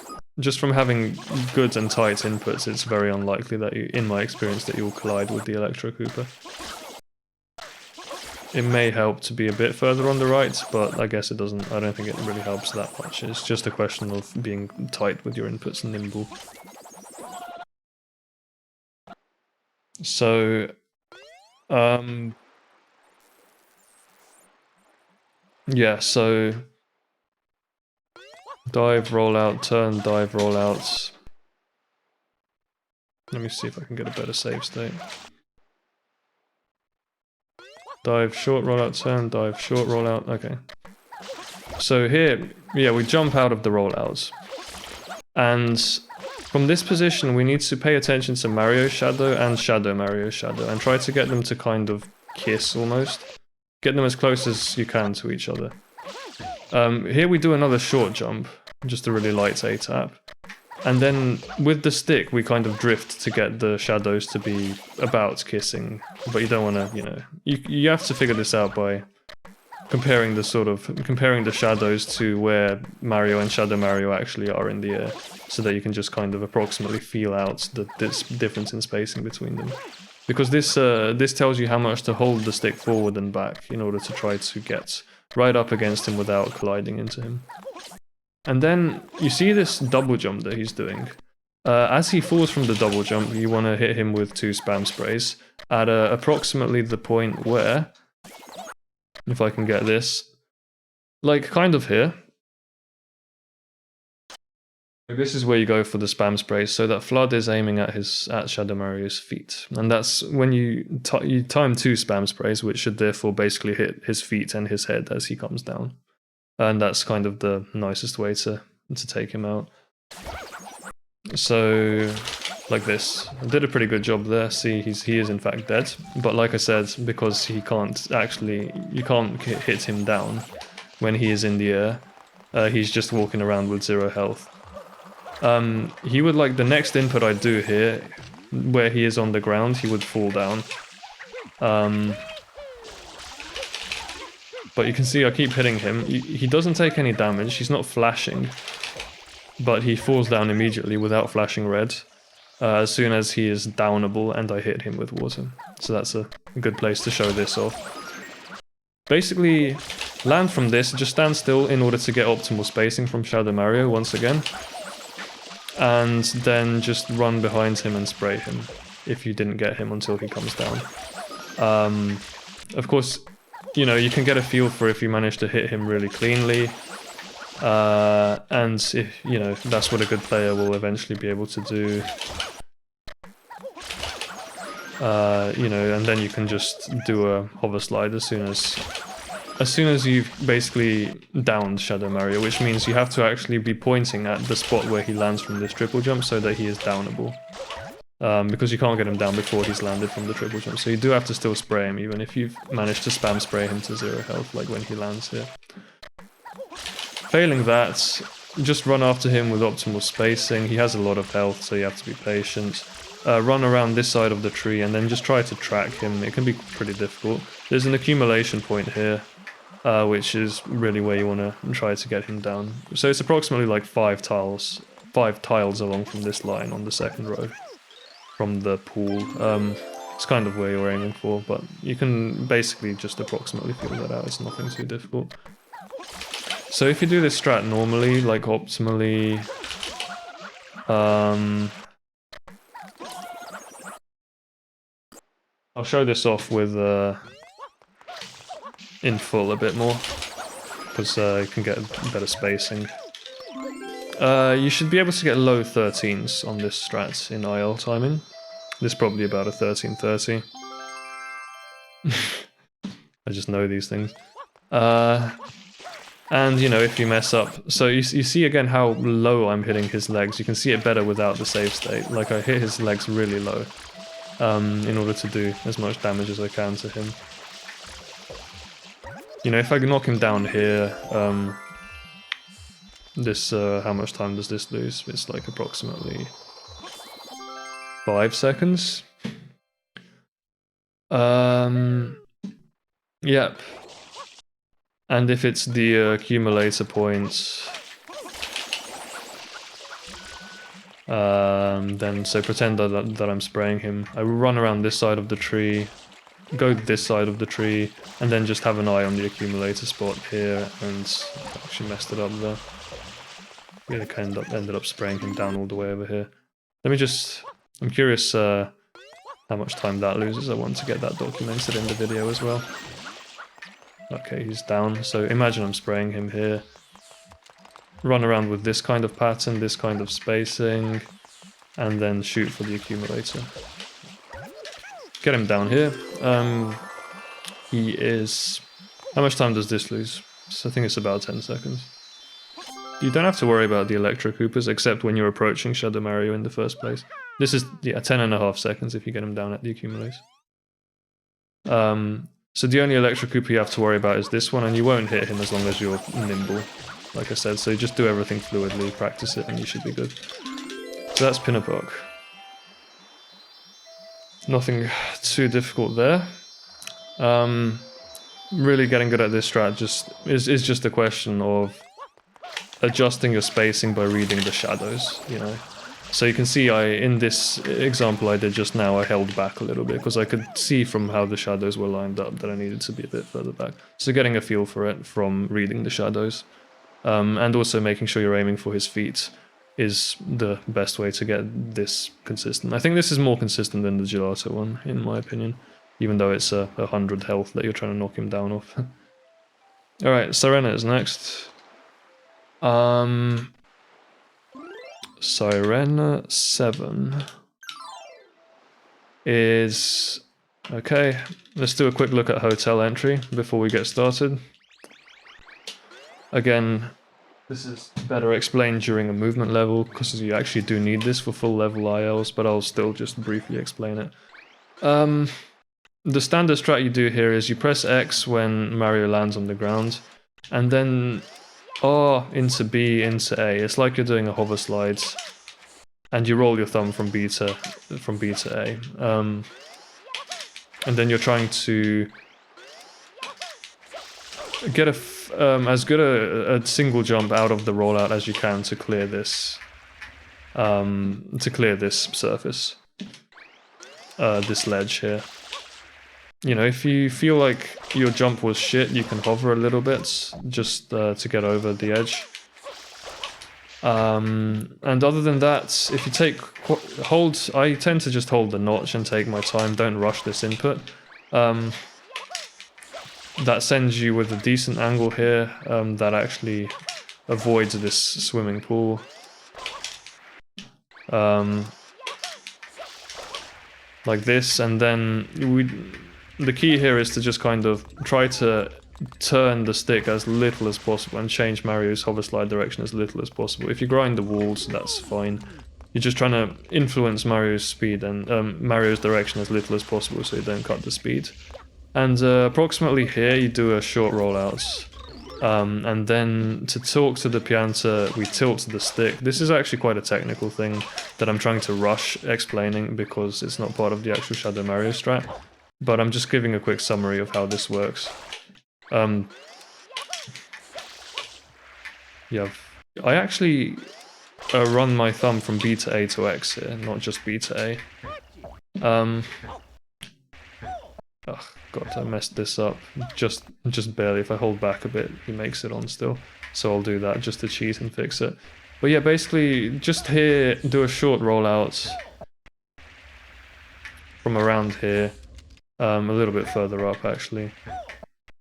from having good and tight inputs, it's very unlikely that you, in my experience, that you'll collide with the Electrocooper. It may help to be a bit further on the right, but I guess it doesn't. I don't think it really helps that much. It's just a question of being tight with your inputs and nimble. So, yeah, so dive, rollout, turn, dive, rollouts. Let me see if I can get a better save state. Dive, short rollout, turn, dive, short rollout, okay. So here, yeah, we jump out of the rollouts. And from this position, we need to pay attention to Mario Shadow and Shadow Mario Shadow and try to get them to kind of kiss almost. Get them as close as you can to each other. Here we do another short jump, just a really light A-tap. And then with the stick, we kind of drift to get the shadows to be about kissing, but you don't want to, you know, you have to figure this out by comparing the shadows to where Mario and Shadow Mario actually are in the air, so that you can just kind of approximately feel out this difference in spacing between them. Because this tells you how much to hold the stick forward and back in order to try to get right up against him without colliding into him. And then you see this double jump that he's doing. As he falls from the double jump, you want to hit him with 2 spam sprays at approximately the point where, if I can get this, like kind of here. This is where you go for the spam sprays, so that Flood is aiming at Shadow Mario's feet, and that's when you time 2 spam sprays, which should therefore basically hit his feet and his head as he comes down. And that's kind of the nicest way to take him out. So, like this. I did a pretty good job there. See, he is in fact dead. But like I said, because you can't hit him down when he is in the air. He's just walking around with 0 health. He would, like, the next input I do here, where he is on the ground, he would fall down. But you can see I keep hitting him. He doesn't take any damage, he's not flashing. But he falls down immediately without flashing red. As soon as he is downable and I hit him with water. So that's a good place to show this off. Basically, land from this, just stand still in order to get optimal spacing from Shadow Mario once again. And then just run behind him and spray him, if you didn't get him until he comes down. Of course, you know, you can get a feel for if you manage to hit him really cleanly. And if, you know, that's what a good player will eventually be able to do. You know, and then you can just do a hoverslide as soon as you've basically downed Shadow Mario, which means you have to actually be pointing at the spot where he lands from this triple jump so that he is downable. Because you can't get him down before he's landed from the triple jump, so you do have to still spray him, even if you've managed to spam spray him to 0 health, like when he lands here. Failing that, just run after him with optimal spacing. He has a lot of health, so you have to be patient. Run around this side of the tree and then just try to track him. It can be pretty difficult. There's an accumulation point here, which is really where you want to try to get him down. So it's approximately like 5 tiles along from this line on the second row from the pool. It's kind of where you're aiming for, but you can basically just approximately feel that out. It's nothing too difficult. So if you do this strat normally, like optimally, I'll show this off with in full a bit more, because you can get better spacing. You should be able to get low 13s on this strat in IL timing. This is probably about a 1330. I just know these things. And, you know, if you mess up... So you see again how low I'm hitting his legs. You can see it better without the save state. Like, I hit his legs really low in order to do as much damage as I can to him. You know, if I knock him down here, how much time does this lose? It's like approximately 5 seconds. Yep. And if it's the accumulator points, then so pretend that I'm spraying him. I run around this side of the tree, go this side of the tree, and then just have an eye on the accumulator spot here, and actually messed it up there. Really ended up spraying him down all the way over here. Let me just... I'm curious how much time that loses. I want to get that documented in the video as well. Okay, he's down. So imagine I'm spraying him here. Run around with this kind of pattern, this kind of spacing, and then shoot for the accumulator. Get him down here. He is... How much time does this lose? So I think it's about 10 seconds. You don't have to worry about the Electro Coopers, except when you're approaching Shadow Mario in the first place. This is, yeah, 10.5 seconds if you get him down at the accumulator. So the only Electro Cooper you have to worry about is this one, and you won't hit him as long as you're nimble, like I said. So you just do everything fluidly, practice it, and you should be good. So that's pinna prac. Nothing too difficult there. Really getting good at this strat is just a question of adjusting your spacing by reading the shadows, you know. So you can see in this example I did just now, I held back a little bit because I could see from how the shadows were lined up that I needed to be a bit further back. So getting a feel for it from reading the shadows, and also making sure you're aiming for his feet is the best way to get this consistent. I think this is more consistent than the gelato one, in my opinion, even though it's 100 health that you're trying to knock him down off. Alright, Sirena is next. Sirena 7 is... Okay, let's do a quick look at hotel entry before we get started. Again, this is better explained during a movement level, because you actually do need this for full level ILs, but I'll still just briefly explain it. The standard strat you do here is you press X when Mario lands on the ground, and then R into B into A. It's like you're doing a hoverslide, and you roll your thumb from B to A. And then you're trying to get as good a single jump out of the rollout as you can to clear this surface, this ledge here. You know, if you feel like your jump was shit, you can hover a little bit just to get over the edge. And other than that, if you I tend to just hold the notch and take my time, don't rush this input. That sends you with a decent angle here that actually avoids this swimming pool. Like this, and then the key here is to just kind of try to turn the stick as little as possible and change Mario's hoverslide direction as little as possible. If you grind the walls, that's fine. You're just trying to influence Mario's speed and Mario's direction as little as possible so you don't cut the speed. And approximately here you do a short rollout. And then to talk to the pianta, we tilt the stick. This is actually quite a technical thing that I'm trying to rush explaining because it's not part of the actual Shadow Mario strat. But I'm just giving a quick summary of how this works. Yeah, I actually run my thumb from B to A to X here, not just B to A. Oh god, I messed this up. Just barely. If I hold back a bit, he makes it on still. So I'll do that just to cheat and fix it. But yeah, basically, just here, do a short rollout from around here. A little bit further up, actually.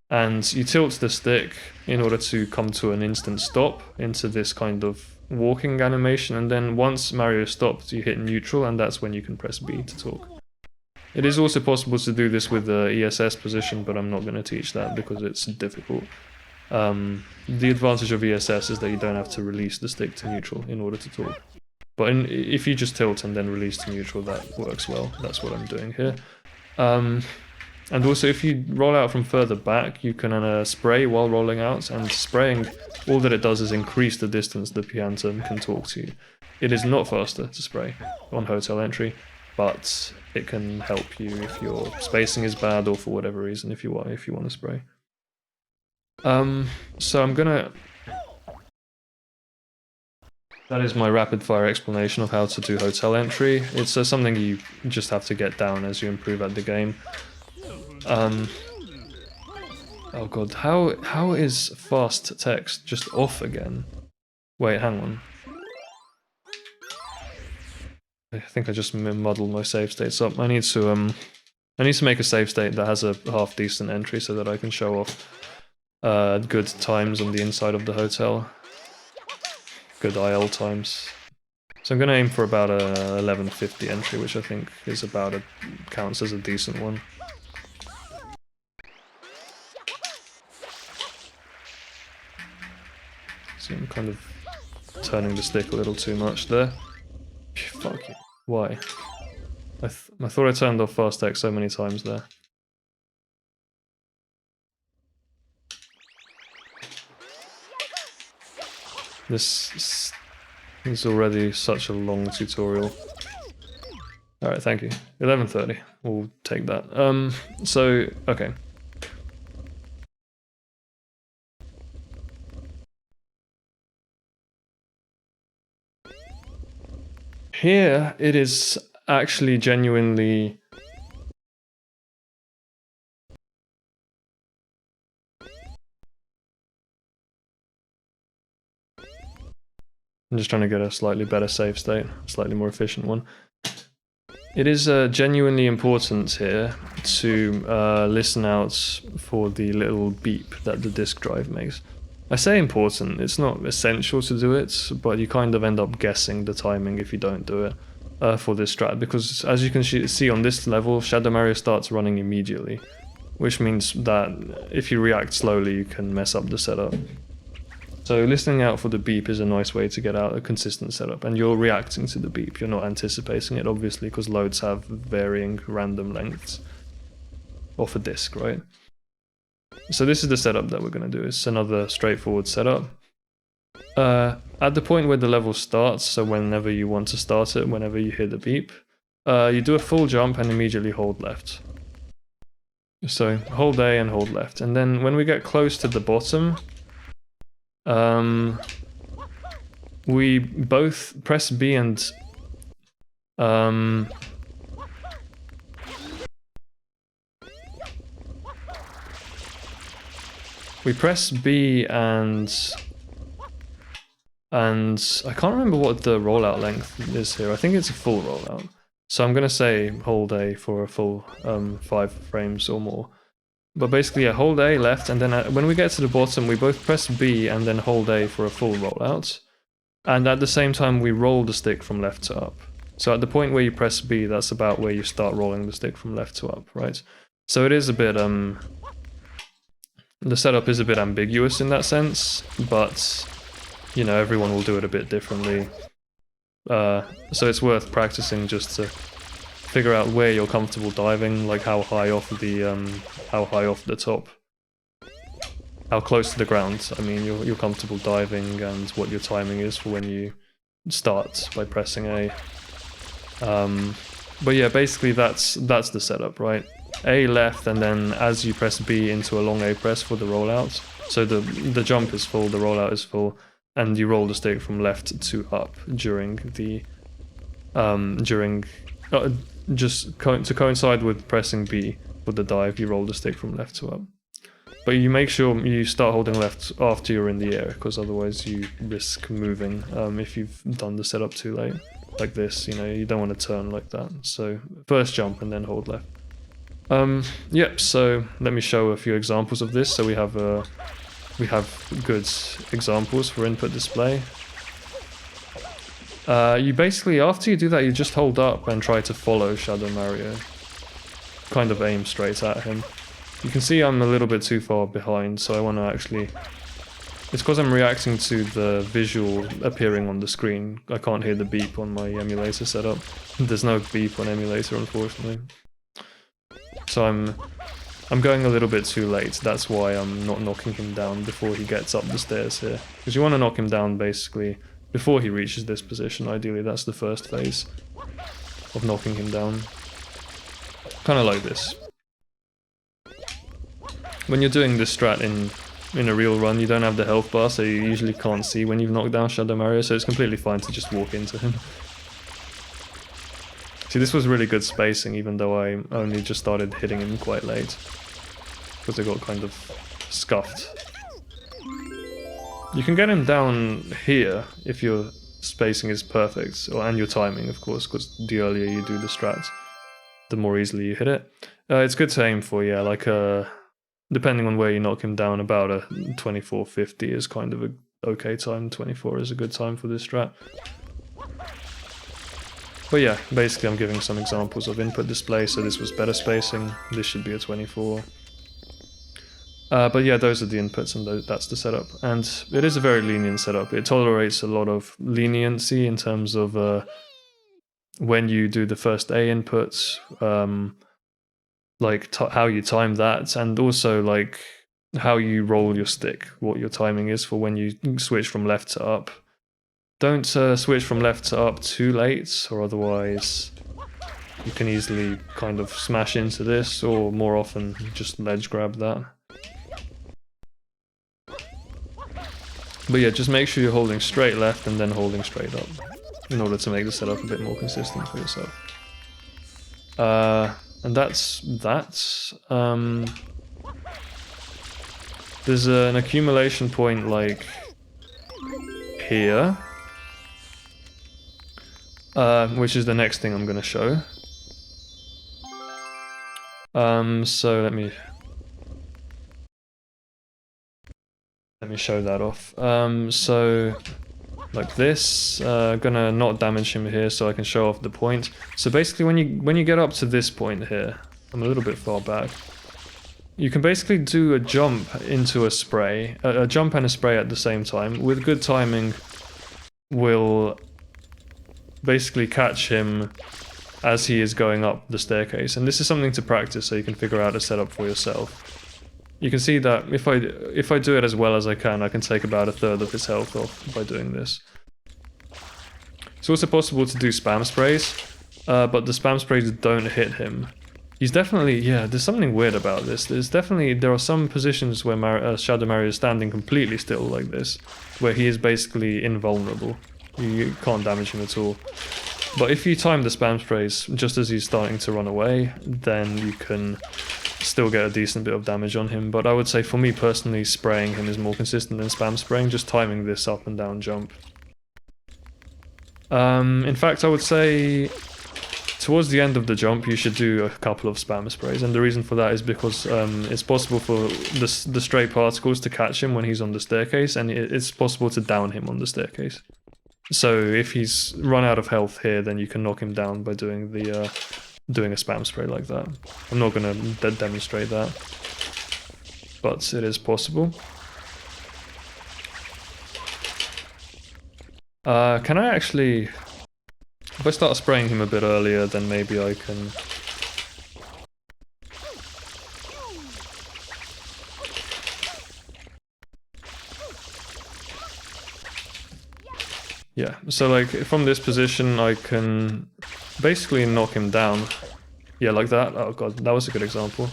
And you tilt the stick in order to come to an instant stop into this kind of walking animation. And then once Mario stops, you hit neutral, and that's when you can press B to talk. It is also possible to do this with the ESS position, but I'm not going to teach that because it's difficult. The advantage of ESS is that you don't have to release the stick to neutral in order to talk. But if you just tilt and then release to neutral, that works well. That's what I'm doing here. And also, if you roll out from further back, you can spray while rolling out, and spraying, all that it does is increase the distance the pianta can talk to you. It is not faster to spray on hotel entry, but it can help you if your spacing is bad or for whatever reason if you want to spray. So I'm gonna... That is my rapid fire explanation of how to do hotel entry. It's something you just have to get down as you improve at the game. Oh god, how is fast text just off again? Wait, hang on. I think I just muddled my save states up. I need to make a save state that has a half decent entry so that I can show off good times on the inside of the hotel. Good IL times. So I'm gonna aim for about a 1150 entry, which I think is about counts as a decent one. So I'm kind of turning the stick a little too much there. Fuck you. Why? I thought I turned off fast X so many times there. This is already such a long tutorial. Alright, thank you. 11:30. We'll take that. So, okay. Here, it is actually genuinely... I'm just trying to get a slightly better save state, a slightly more efficient one. It is genuinely important here to listen out for the little beep that the disk drive makes. I say important, it's not essential to do it, but you kind of end up guessing the timing if you don't do it for this strat, because as you can see on this level, Shadow Mario starts running immediately, which means that if you react slowly, you can mess up the setup. So listening out for the beep is a nice way to get out a consistent setup, and you're reacting to the beep, you're not anticipating it, obviously, because loads have varying random lengths off a disk, right? So this is the setup that we're going to do. It's another straightforward setup. At the point where the level starts, so whenever you want to start it, whenever you hear the beep, you do a full jump and immediately hold left. So hold A and hold left, and then when we get close to the bottom, we both press B and we press B and I can't remember what the rollout length is here. I think it's a full rollout. So I'm gonna say hold A for a full 5 frames or more. But basically, yeah, hold A left, and then when we get to the bottom, we both press B and then hold A for a full rollout. And at the same time, we roll the stick from left to up. So at the point where you press B, that's about where you start rolling the stick from left to up, right? So it is a bit, the setup is a bit ambiguous in that sense, but, you know, everyone will do it a bit differently. So it's worth practicing just to figure out where you're comfortable diving, like how high off the top. how close to the ground, I mean, you're comfortable diving, and what your timing is for when you start by pressing A. But yeah, basically that's the setup, right? A left, and then as you press B into a long A press for the rollout. So the jump is full, the rollout is full, and you roll the stick from left to up during the to coincide with pressing B for the dive. You roll the stick from left to up. But you make sure you start holding left after you're in the air, because otherwise you risk moving if you've done the setup too late. Like this, you know, you don't want to turn like that. So first jump and then hold left. Yep, so let me show a few examples of this. So we have good examples for input display. You basically, after you do that, you just hold up and try to follow Shadow Mario. Kind of aim straight at him. You can see I'm a little bit too far behind, so I want to actually... It's because I'm reacting to the visual appearing on the screen. I can't hear the beep on my emulator setup. There's no beep on emulator, unfortunately. So I'm going a little bit too late. That's why I'm not knocking him down before he gets up the stairs here. Because you want to knock him down basically before he reaches this position. Ideally, that's the first phase of knocking him down. Kind of like this. When you're doing this strat in a real run, you don't have the health bar, so you usually can't see when you've knocked down Shadow Mario, so it's completely fine to just walk into him. See, this was really good spacing, even though I only just started hitting him quite late. Because I got kind of scuffed. You can get him down here if your spacing is perfect, and your timing, of course, because the earlier you do the strats, the more easily you hit it. It's good to aim for, yeah, like depending on where you knock him down, about a 24.50 is kind of a okay time. 24 is a good time for this strat. But yeah, basically I'm giving some examples of input display, so this was better spacing, this should be a 24. But yeah, those are the inputs, and that's the setup. And it is a very lenient setup. It tolerates a lot of leniency in terms of when you do the first A inputs, like how you time that, and also like how you roll your stick, what your timing is for when you switch from left to up. Don't switch from left to up too late, or otherwise you can easily kind of smash into this, or more often just ledge grab that. But yeah, just make sure you're holding straight left and then holding straight up, in order to make the setup a bit more consistent for yourself. And that's that. There's an accumulation point like here, which is the next thing I'm going to show. So let me show that off. So like this, gonna not damage him here so I can show off the point. So basically when you get up to this point here, I'm a little bit far back, you can basically do a jump into a spray, a jump and a spray at the same time. With good timing, will basically catch him as he is going up the staircase. And this is something to practice so you can figure out a setup for yourself. You can see that if I do it as well as I can take about a third of his health off by doing this. It's also possible to do spam sprays, but the spam sprays don't hit him. He's definitely, yeah, there's something weird about this. There are some positions where Shadow Mario is standing completely still like this, where he is basically invulnerable. You can't damage him at all. But if you time the spam sprays just as he's starting to run away, then you can still get a decent bit of damage on him. But I would say for me personally, spraying him is more consistent than spam spraying, just timing this up and down jump. In fact, I would say towards the end of the jump you should do a couple of spam sprays, and the reason for that is because it's possible for the stray particles to catch him when he's on the staircase, and it's possible to down him on the staircase. So if he's run out of health here, then you can knock him down by doing the doing a spam spray like that. I'm not going to demonstrate that, but it is possible. Can I actually... If I start spraying him a bit earlier, then maybe I can... Yeah, so like from this position I can basically knock him down. Yeah, like that. Oh god, that was a good example.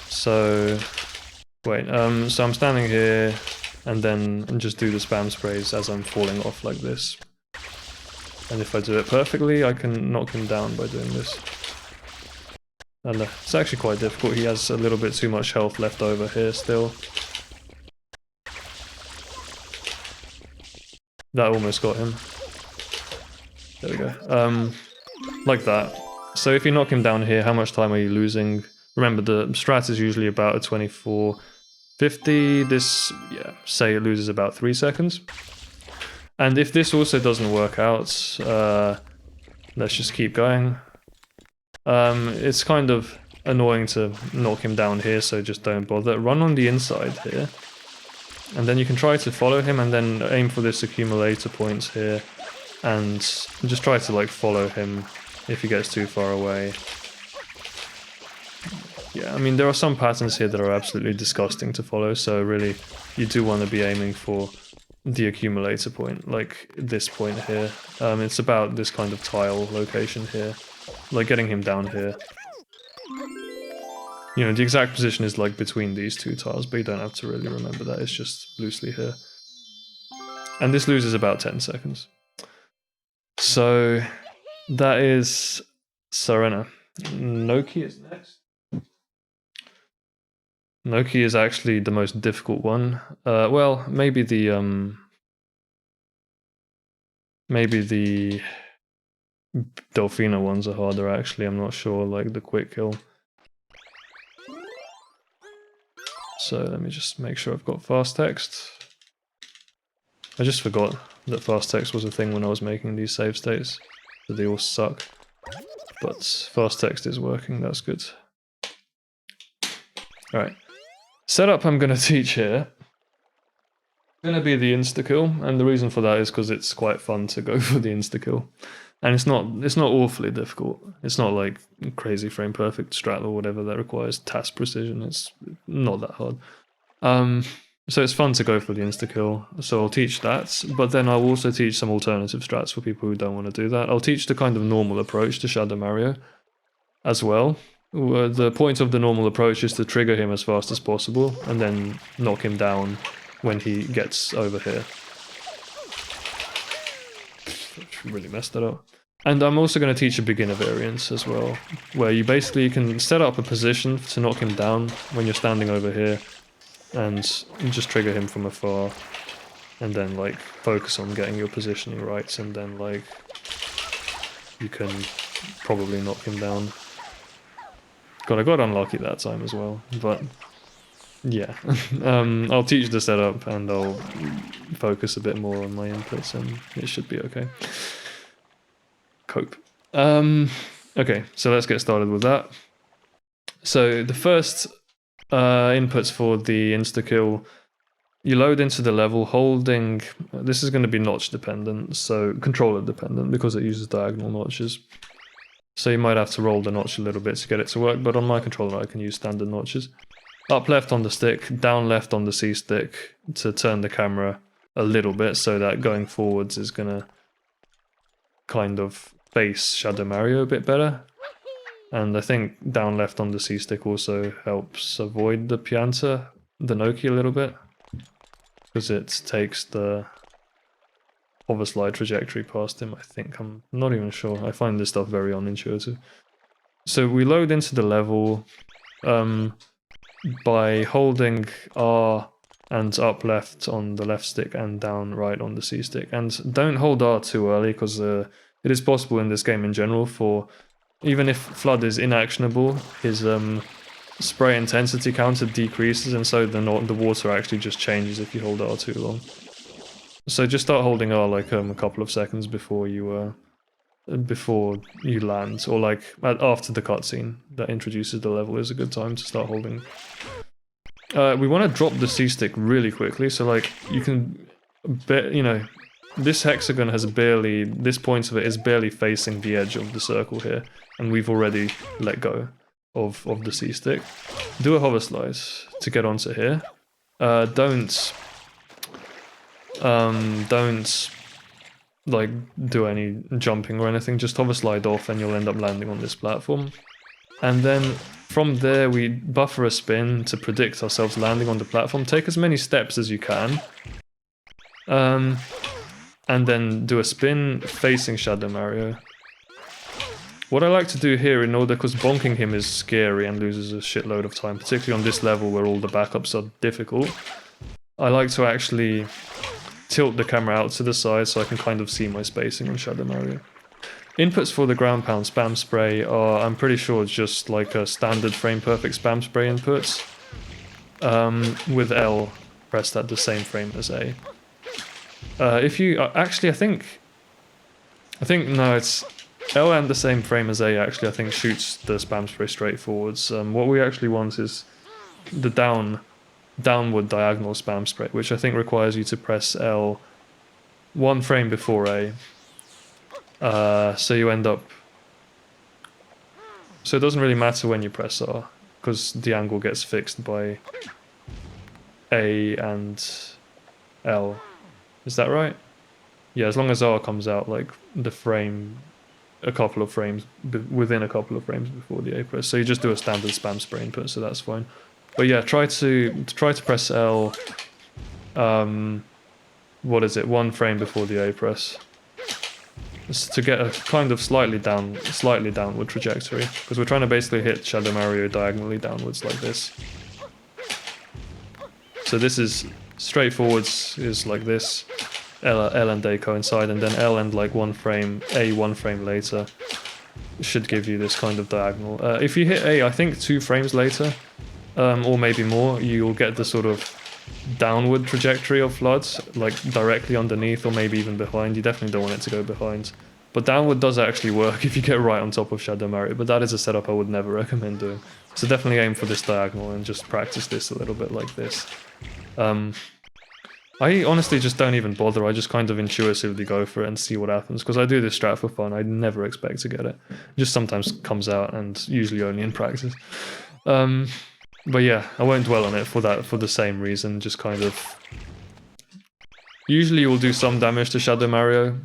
So, wait, so I'm standing here and then just do the spam sprays as I'm falling off like this. And if I do it perfectly, I can knock him down by doing this. And it's actually quite difficult. He has a little bit too much health left over here still. That almost got him. There we go. Like that. So if you knock him down here, how much time are you losing? Remember, the strat is usually about a 24:50. This, yeah, say it loses about 3 seconds. And if this also doesn't work out, let's just keep going. It's kind of annoying to knock him down here, so just don't bother. Run on the inside here. And then you can try to follow him and then aim for this accumulator points here. And just try to like follow him if he gets too far away. Yeah, I mean there are some patterns here that are absolutely disgusting to follow, so really you do want to be aiming for the accumulator point, like this point here. It's about this kind of tile location here, like getting him down here. You know, the exact position is like between these two tiles, but you don't have to really remember that, it's just loosely here. And this loses about 10 seconds. So that is Serena. Noki is next. Noki is actually the most difficult one. Well, maybe the Delfino ones are harder actually, I'm not sure, like the quick kill. So let me just make sure I've got fast text. I just forgot that fast text was a thing when I was making these save states, that they all suck. But fast text is working, that's good. Alright. Setup I'm going to teach here is going to be the instakill, and the reason for that is because it's quite fun to go for the instakill. And it's not awfully difficult. It's not like crazy frame perfect strat or whatever that requires task precision. It's not that hard. So it's fun to go for the instakill. So I'll teach that, but then I'll also teach some alternative strats for people who don't want to do that. I'll teach the kind of normal approach to Shadow Mario as well. The point of the normal approach is to trigger him as fast as possible and then knock him down when he gets over here. Really messed that up. And I'm also going to teach a beginner variance as well, where you basically can set up a position to knock him down when you're standing over here and just trigger him from afar and then like focus on getting your positioning right, and then like you can probably knock him down. God, I got unlucky that time as well, but yeah. I'll teach the setup and I'll focus a bit more on my inputs and it should be okay. Cope. Okay, so let's get started with that. So the first inputs for the instakill, you load into the level holding, this is going to be notch dependent, so controller dependent because it uses diagonal notches. So you might have to roll the notch a little bit to get it to work, but on my controller I can use standard notches. Up left on the stick, down left on the C stick to turn the camera a little bit so that going forwards is gonna kind of face Shadow Mario a bit better. And I think down left on the C stick also helps avoid the Pianta, the Noki a little bit, because it takes the hoverslide trajectory past him, I think. I'm not even sure. I find this stuff very unintuitive. So we load into the level by holding R and up left on the left stick and down right on the C stick. And don't hold R too early, because it is possible in this game in general for, even if Flood is inactionable, his spray intensity counter decreases, and so the water actually just changes if you hold R too long. So just start holding R like a couple of seconds before you land, or like after the cutscene that introduces the level is a good time to start holding. We want to drop the C stick really quickly, so like you can, you know, this hexagon has barely, this point of it is barely facing the edge of the circle here, and we've already let go of the C stick. Do a hover slide to get onto here. don't like do any jumping or anything, just hoverslide off and you'll end up landing on this platform. And then from there we buffer a spin to predict ourselves landing on the platform. Take as many steps as you can. And then do a spin facing Shadow Mario. What I like to do here, in order, because bonking him is scary and loses a shitload of time, particularly on this level where all the backups are difficult, I like to actually tilt the camera out to the side so I can kind of see my spacing on Shadow Mario. Inputs for the ground pound spam spray are, I'm pretty sure, just like a standard frame perfect spam spray inputs. With L pressed at the same frame as A. If you actually, I think no, it's L and the same frame as A. Actually, I think shoots the spam spray straight forwards. What we actually want is the downward diagonal spam spray, which I think requires you to press L one frame before A. So you end up. So it doesn't really matter when you press R, because the angle gets fixed by A and L. Is that right? Yeah, as long as R comes out like the frame, a couple of frames, within a couple of frames before the A press. So you just do a standard spam spray input, so that's fine. But yeah, try to press L. What is it? One frame before the A press. Just to get a kind of slightly downward trajectory, because we're trying to basically hit Shadow Mario diagonally downwards like this. So this is straightforwards is like this. L and A coincide, and then L and like one frame later should give you this kind of diagonal. If you hit A, I think 2 frames later, or maybe more, you'll get the sort of downward trajectory of floods, like directly underneath or maybe even behind. You definitely don't want it to go behind. But downward does actually work if you get right on top of Shadow Mario, but that is a setup I would never recommend doing. So definitely aim for this diagonal and just practice this a little bit like this. I honestly just don't even bother, I just kind of intuitively go for it and see what happens, because I do this strat for fun, I never expect to get it. It just sometimes comes out, and usually only in practice. But yeah, I won't dwell on it for the same reason, just kind of... Usually you will do some damage to Shadow Mario,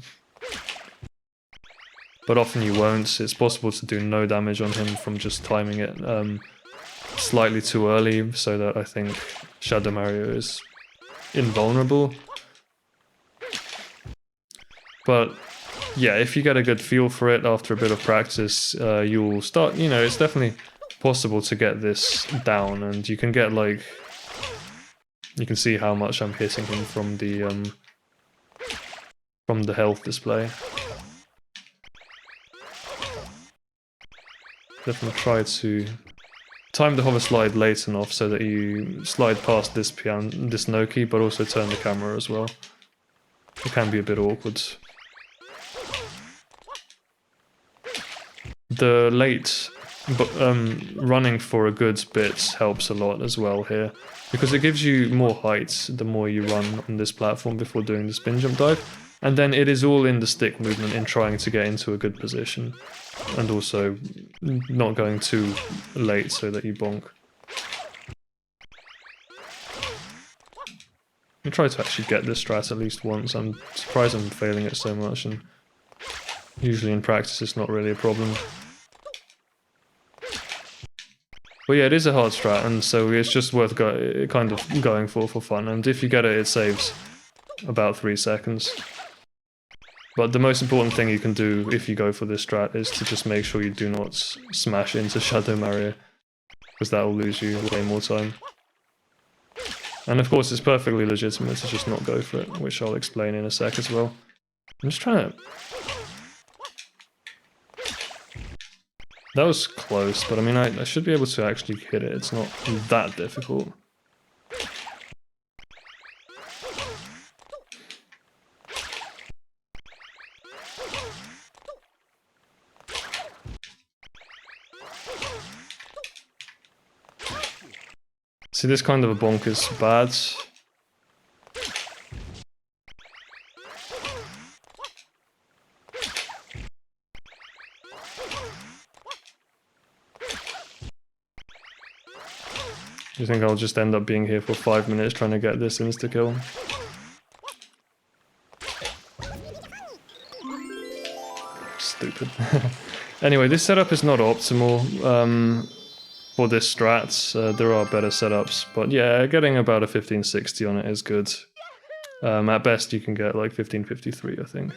but often you won't. It's possible to do no damage on him from just timing it slightly too early, so that I think Shadow Mario is invulnerable. But yeah, if you get a good feel for it after a bit of practice, you'll start, you know, it's definitely possible to get this down, and you can get like, you can see how much I'm hitting him from the health display. Definitely try to time the hoverslide late enough so that you slide past this no key, but also turn the camera as well. It can be a bit awkward. The late running for a good bit helps a lot as well here, because it gives you more height the more you run on this platform before doing the spin jump dive, and then it is all in the stick movement in trying to get into a good position, and also not going too late so that you bonk. I try to actually get this strat at least once. I'm surprised I'm failing it so much, and usually in practice it's not really a problem. But yeah, it is a hard strat, and so it's just worth kind of going for fun, and if you get it, it saves about 3 seconds. But the most important thing you can do if you go for this strat is to just make sure you do not smash into Shadow Mario, because that will lose you way more time. And of course it's perfectly legitimate to just not go for it, which I'll explain in a sec as well. I'm just trying to... That was close, but I mean I should be able to actually hit it, it's not that difficult. See, this kind of a bonk is bad. Do you think I'll just end up being here for 5 minutes trying to get this insta-kill? Stupid. Anyway, this setup is not optimal for this strats. There are better setups, but yeah, getting about a 1560 on it is good. At best, you can get like 1553, I think.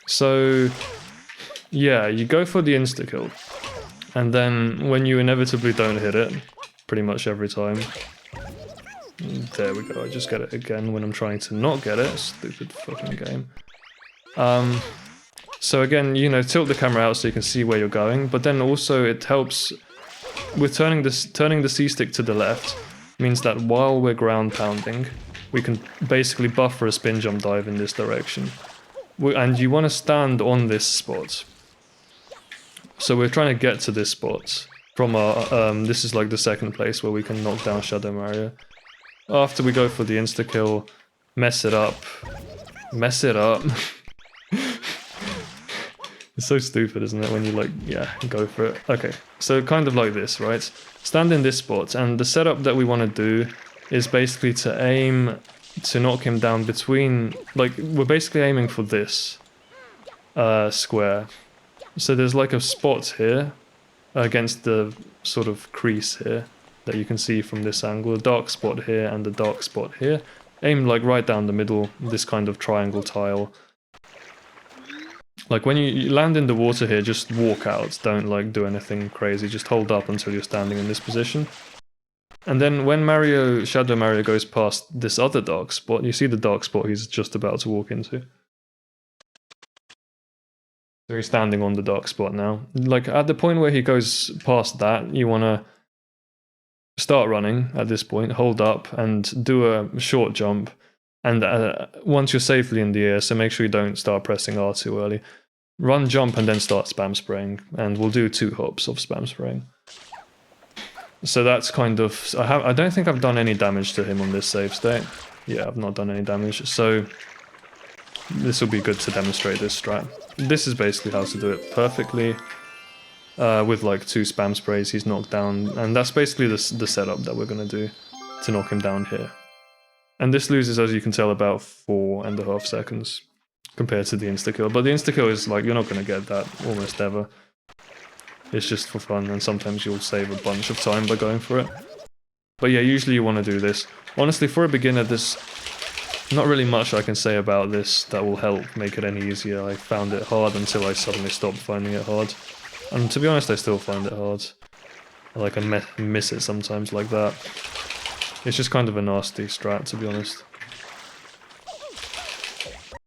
So, yeah, you go for the insta-kill, and then when you inevitably don't hit it, pretty much every time, there we go, I just get it again when I'm trying to not get it, stupid fucking game. So again, you know, tilt the camera out so you can see where you're going, but then also it helps with turning the C-stick to the left, means that while we're ground pounding, we can basically buffer a spin jump dive in this direction. And you want to stand on this spot. So we're trying to get to this spot from our, this is like the second place where we can knock down Shadow Mario. After we go for the insta-kill, mess it up. Mess it up. It's so stupid, isn't it, when you like, yeah, go for it. Okay, so kind of like this, right? Stand in this spot, and the setup that we want to do is basically to aim to knock him down between, like, we're basically aiming for this square. So there's like a spot here against the sort of crease here that you can see from this angle, a dark spot here and a dark spot here. Aim like right down the middle, this kind of triangle tile. Like when you land in the water here, just walk out, don't like do anything crazy, just hold up until you're standing in this position. And then when Shadow Mario goes past this other dark spot, you see the dark spot he's just about to walk into. So he's standing on the dark spot now. Like at the point where he goes past that, you want to start running at this point, hold up and do a short jump. And once you're safely in the air, so make sure you don't start pressing R too early. Run, jump, and then start spam spraying. And we'll do 2 hops of spam spraying. So that's kind of... I don't think I've done any damage to him on this save state. Yeah, I've not done any damage. So this will be good to demonstrate this strat. This is basically how to do it perfectly. With like 2 spam sprays, he's knocked down. And that's basically the setup that we're going to do to knock him down here. And this loses, as you can tell, about 4.5 seconds compared to the insta-kill. But the insta-kill is like, you're not going to get that almost ever. It's just for fun, and sometimes you'll save a bunch of time by going for it. But yeah, usually you want to do this. Honestly, for a beginner, there's not really much I can say about this that will help make it any easier. I found it hard until I suddenly stopped finding it hard. And to be honest, I still find it hard. Like, I miss it sometimes like that. It's just kind of a nasty strat, to be honest.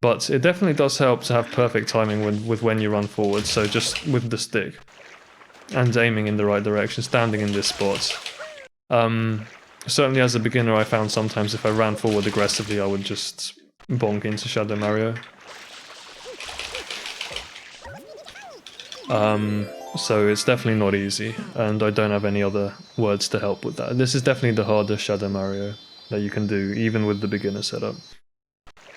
But it definitely does help to have perfect timing with when you run forward, so just with the stick. And aiming in the right direction, standing in this spot. Certainly as a beginner I found sometimes if I ran forward aggressively I would just bonk into Shadow Mario. So it's definitely not easy, and I don't have any other words to help with that. This is definitely the hardest Shadow Mario that you can do, even with the beginner setup.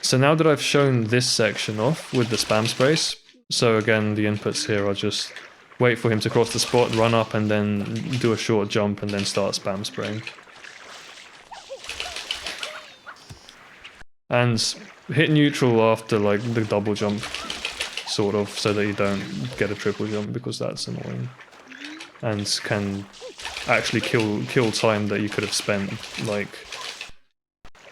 So now that I've shown this section off with the spam sprays, so again the inputs here are just wait for him to cross the spot, run up and then do a short jump and then start spam spraying. And hit neutral after like the double jump, sort of, so that you don't get a triple jump because that's annoying. And can actually kill time that you could have spent like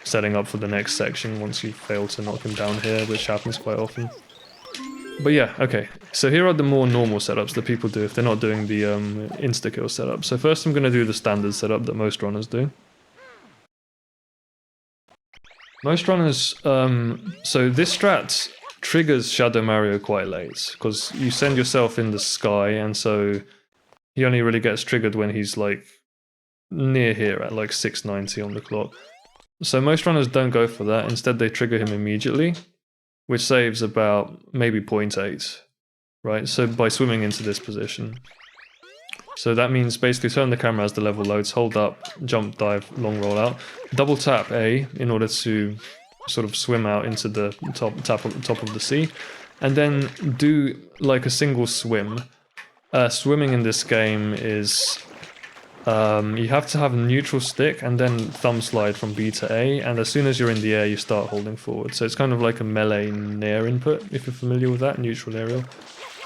setting up for the next section once you fail to knock him down here, which happens quite often. But yeah, okay, so here are the more normal setups that people do if they're not doing the insta-kill setup. So first I'm going to do the standard setup that most runners do. Most runners, so this strat triggers Shadow Mario quite late, because you send yourself in the sky, and so he only really gets triggered when he's like near here at like 690 on the clock. So most runners don't go for that, instead they trigger him immediately, which saves about maybe 0.8, right? So by swimming into this position. So that means basically turn the camera as the level loads, hold up, jump, dive, long roll out, double tap A in order to sort of swim out into the top of the sea, and then do like a single swim Swimming in this game is you have to have a neutral stick and then thumb slide from B to A, and as soon as you're in the air you start holding forward. So it's kind of like a melee nair input, if you're familiar with that, neutral aerial.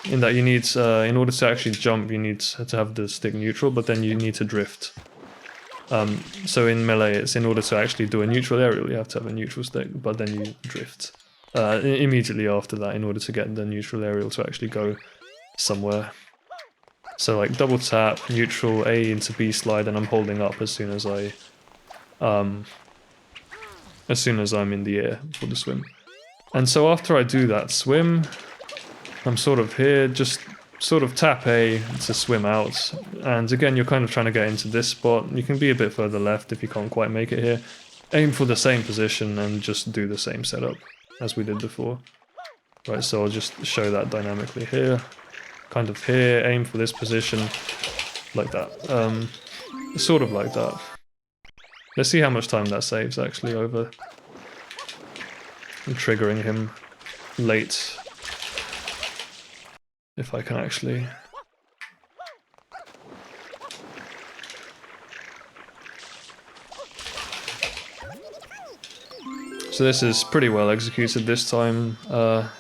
In that you need, in order to actually jump, you need to have the stick neutral, but then you need to drift. So in melee, it's in order to actually do a neutral aerial, you have to have a neutral stick, but then you drift immediately after that in order to get the neutral aerial to actually go somewhere. So like double tap, neutral, A into B slide, and I'm holding up as soon as I'm in the air for the swim. And so after I do that swim, I'm sort of here, just sort of tap A to swim out. And again, you're kind of trying to get into this spot. You can be a bit further left if you can't quite make it here. Aim for the same position and just do the same setup as we did before. Right, so I'll just show that dynamically here. Kind of here, aim for this position, like that. Sort of like that. Let's see how much time that saves actually over triggering him late. If I can actually... So this is pretty well executed this time.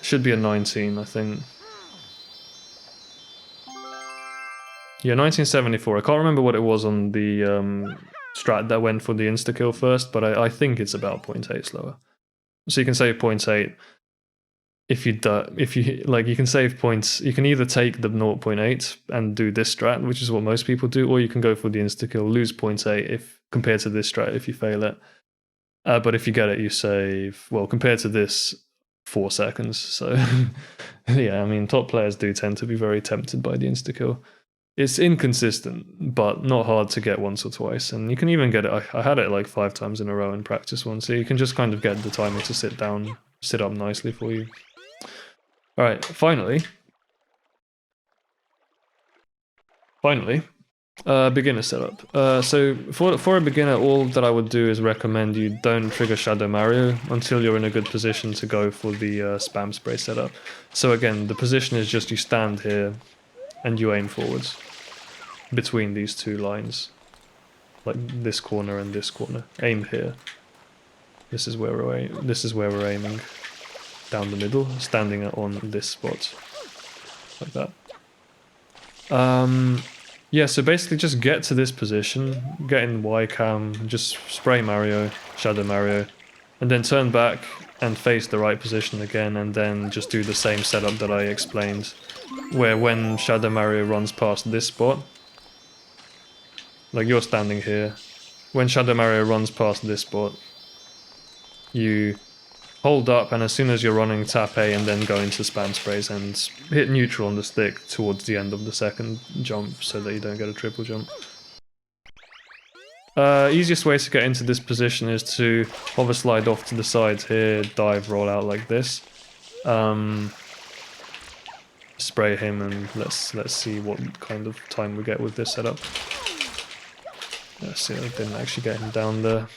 Should be a 19, I think. Yeah, 1974. I can't remember what it was on the strat that went for the instakill first, but I think it's about 0.8 slower. So you can save 0.8 if you like, you can save points. You can either take the 0.8 and do this strat, which is what most people do, or you can go for the instakill, lose 0.8 if compared to this strat if you fail it. But if you get it, you save, well, compared to this, 4 seconds. So yeah, I mean, top players do tend to be very tempted by the instakill. It's inconsistent, but not hard to get once or twice. And you can even get it, I had it like 5 times in a row in practice once, so you can just kind of get the timer to sit up nicely for you. Alright, finally, beginner setup. So for a beginner, all that I would do is recommend you don't trigger Shadow Mario until you're in a good position to go for the spam spray setup. So again, the position is just you stand here and you aim forwards between these two lines, like this corner and this corner. Aim here. This is where we're aiming, down the middle, standing on this spot, like that. Yeah, so basically just get to this position, get in Y cam, just spray Mario, Shadow Mario, and then turn back and face the right position again, and then just do the same setup that I explained, where when Shadow Mario runs past this spot, like you're standing here, when Shadow Mario runs past this spot, you hold up, and as soon as you're running, tap A and then go into spam sprays and hit neutral on the stick towards the end of the second jump so that you don't get a triple jump. Easiest way to get into this position is to hoverslide off to the sides here, dive, roll out like this. Spray him, and let's see what kind of time we get with this setup. Let's see, I didn't actually get him down there.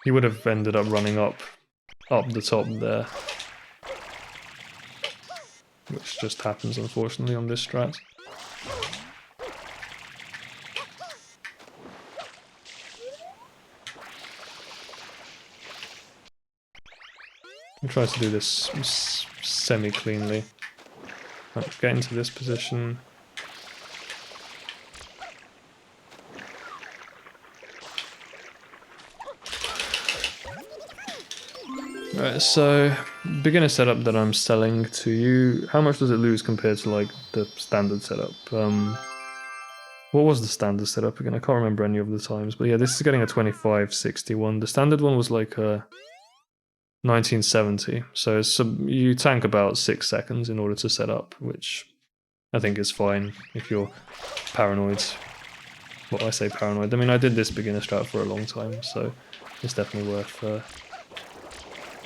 He would have ended up running up the top there, which just happens unfortunately on this strat. I'll try to do this semi-cleanly. Right, get into this position. Right, so beginner setup that I'm selling to you, how much does it lose compared to like the standard setup? What was the standard setup again? I can't remember any of the times, but yeah, this is getting a 2561. The standard one was like a 1970, so you tank about 6 seconds in order to set up, which I think is fine if you're paranoid. Well, I say paranoid, I mean I did this beginner strat for a long time, so it's definitely worth...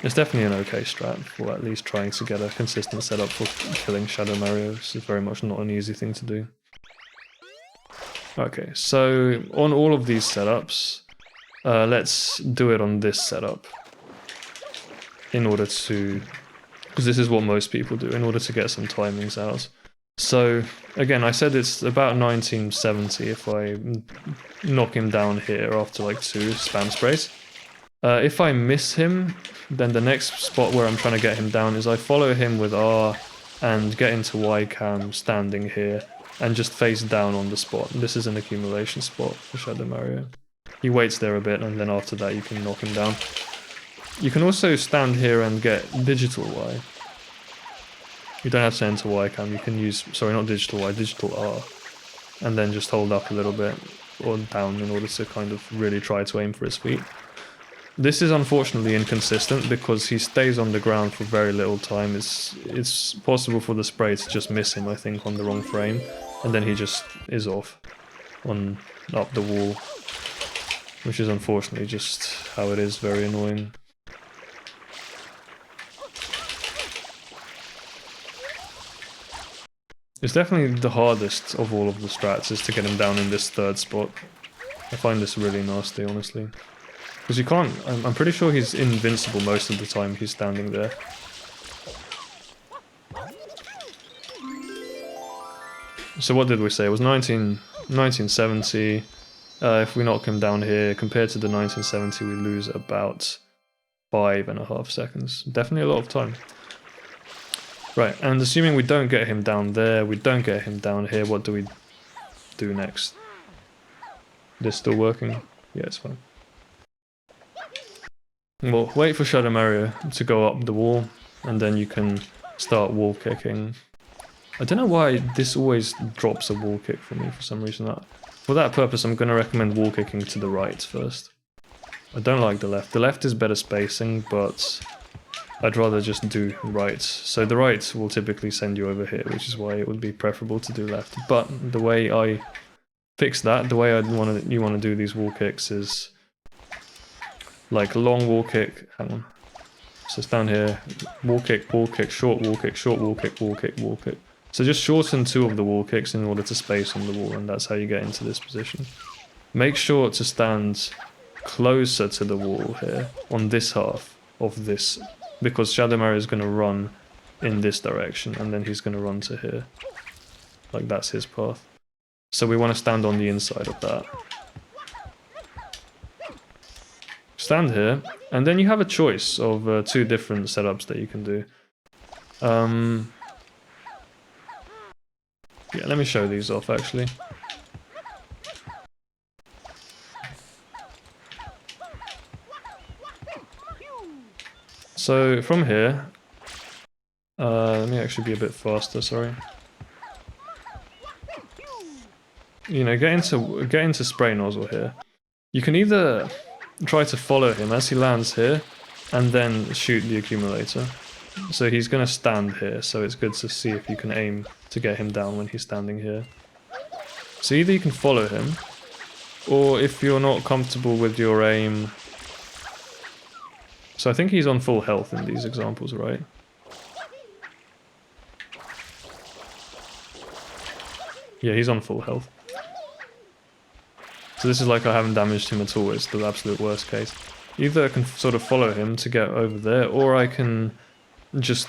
it's definitely an okay strat for at least trying to get a consistent setup for killing Shadow Mario. This is very much not an easy thing to do. Okay, so on all of these setups, let's do it on this setup in order to because this is what most people do in order to get some timings out. So again, I said it's about 1970 if I knock him down here after like 2 spam sprays. If I miss him, then the next spot where I'm trying to get him down is I follow him with R and get into Y cam standing here and just face down on the spot. This is an accumulation spot for Shadow Mario. He waits there a bit and then after that you can knock him down. You can also stand here and get digital Y. You don't have to enter Y cam, you can use, sorry, not digital Y, digital R. And then just hold up a little bit or down in order to kind of really try to aim for his feet. This is unfortunately inconsistent because he stays on the ground for very little time. It's possible for the spray to just miss him, I think, on the wrong frame. And then he just is off on up the wall. Which is unfortunately just how it is, very annoying. It's definitely the hardest of all of the strats is to get him down in this 3rd spot. I find this really nasty, honestly. Because you can't, I'm pretty sure he's invincible most of the time he's standing there. So what did we say? It was 1970. If we knock him down here, compared to the 1970, we lose about 5.5 seconds. Definitely a lot of time. Right, and assuming we don't get him down there, we don't get him down here, what do we do next? This still working? Yeah, it's fine. Well, wait for Shadow Mario to go up the wall, and then you can start wall kicking. I don't know why this always drops a wall kick for me for some reason. For that purpose, I'm going to recommend wall kicking to the right first. I don't like the left. The left is better spacing, but I'd rather just do right. So the right will typically send you over here, which is why it would be preferable to do left. But the way I fix that, the way you want to do these wall kicks is like a long wall kick. Hang on. So it's down here. Wall kick, short wall kick, short wall kick, wall kick, wall kick. So just shorten 2 of the wall kicks in order to space on the wall, and that's how you get into this position. Make sure to stand closer to the wall here, on this half of this, because Shadow Mario is going to run in this direction, and then he's going to run to here. Like, that's his path. So we want to stand on the inside of that. Stand here, and then you have a choice of 2 different setups that you can do. Yeah, let me show these off actually. So from here, let me actually be a bit faster, sorry. You know, get into spray nozzle here. You can either try to follow him as he lands here, and then shoot the accumulator. So he's going to stand here, so it's good to see if you can aim to get him down when he's standing here. So either you can follow him, or if you're not comfortable with your aim... So I think he's on full health in these examples, right? Yeah, he's on full health. So this is like I haven't damaged him at all, it's the absolute worst case. Either I can sort of follow him to get over there, or I can just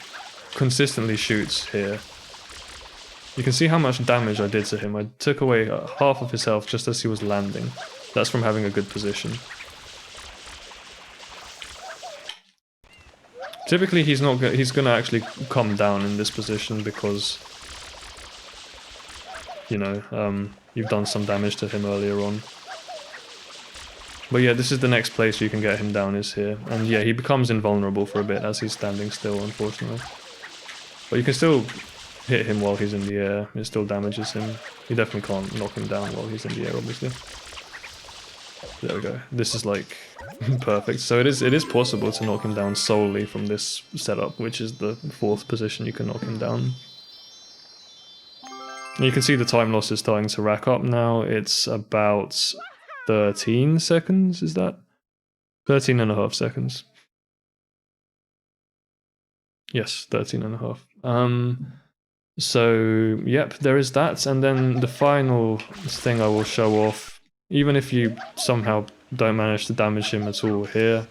consistently shoot here. You can see how much damage I did to him. I took away half of his health just as he was landing. That's from having a good position. Typically he's gonna actually come down in this position because, you know, you've done some damage to him earlier on. But yeah, this is the next place you can get him down, is here. And yeah, he becomes invulnerable for a bit as he's standing still, unfortunately. But you can still hit him while he's in the air. It still damages him. You definitely can't knock him down while he's in the air, obviously. There we go. This is like perfect. So it is possible to knock him down solely from this setup, which is the 4th position you can knock him down. And you can see the time loss is starting to rack up now. It's about 13 seconds, is that? 13.5 seconds. Yes, 13.5. So, yep, there is that. And then the final thing I will show off, even if you somehow don't manage to damage him at all here,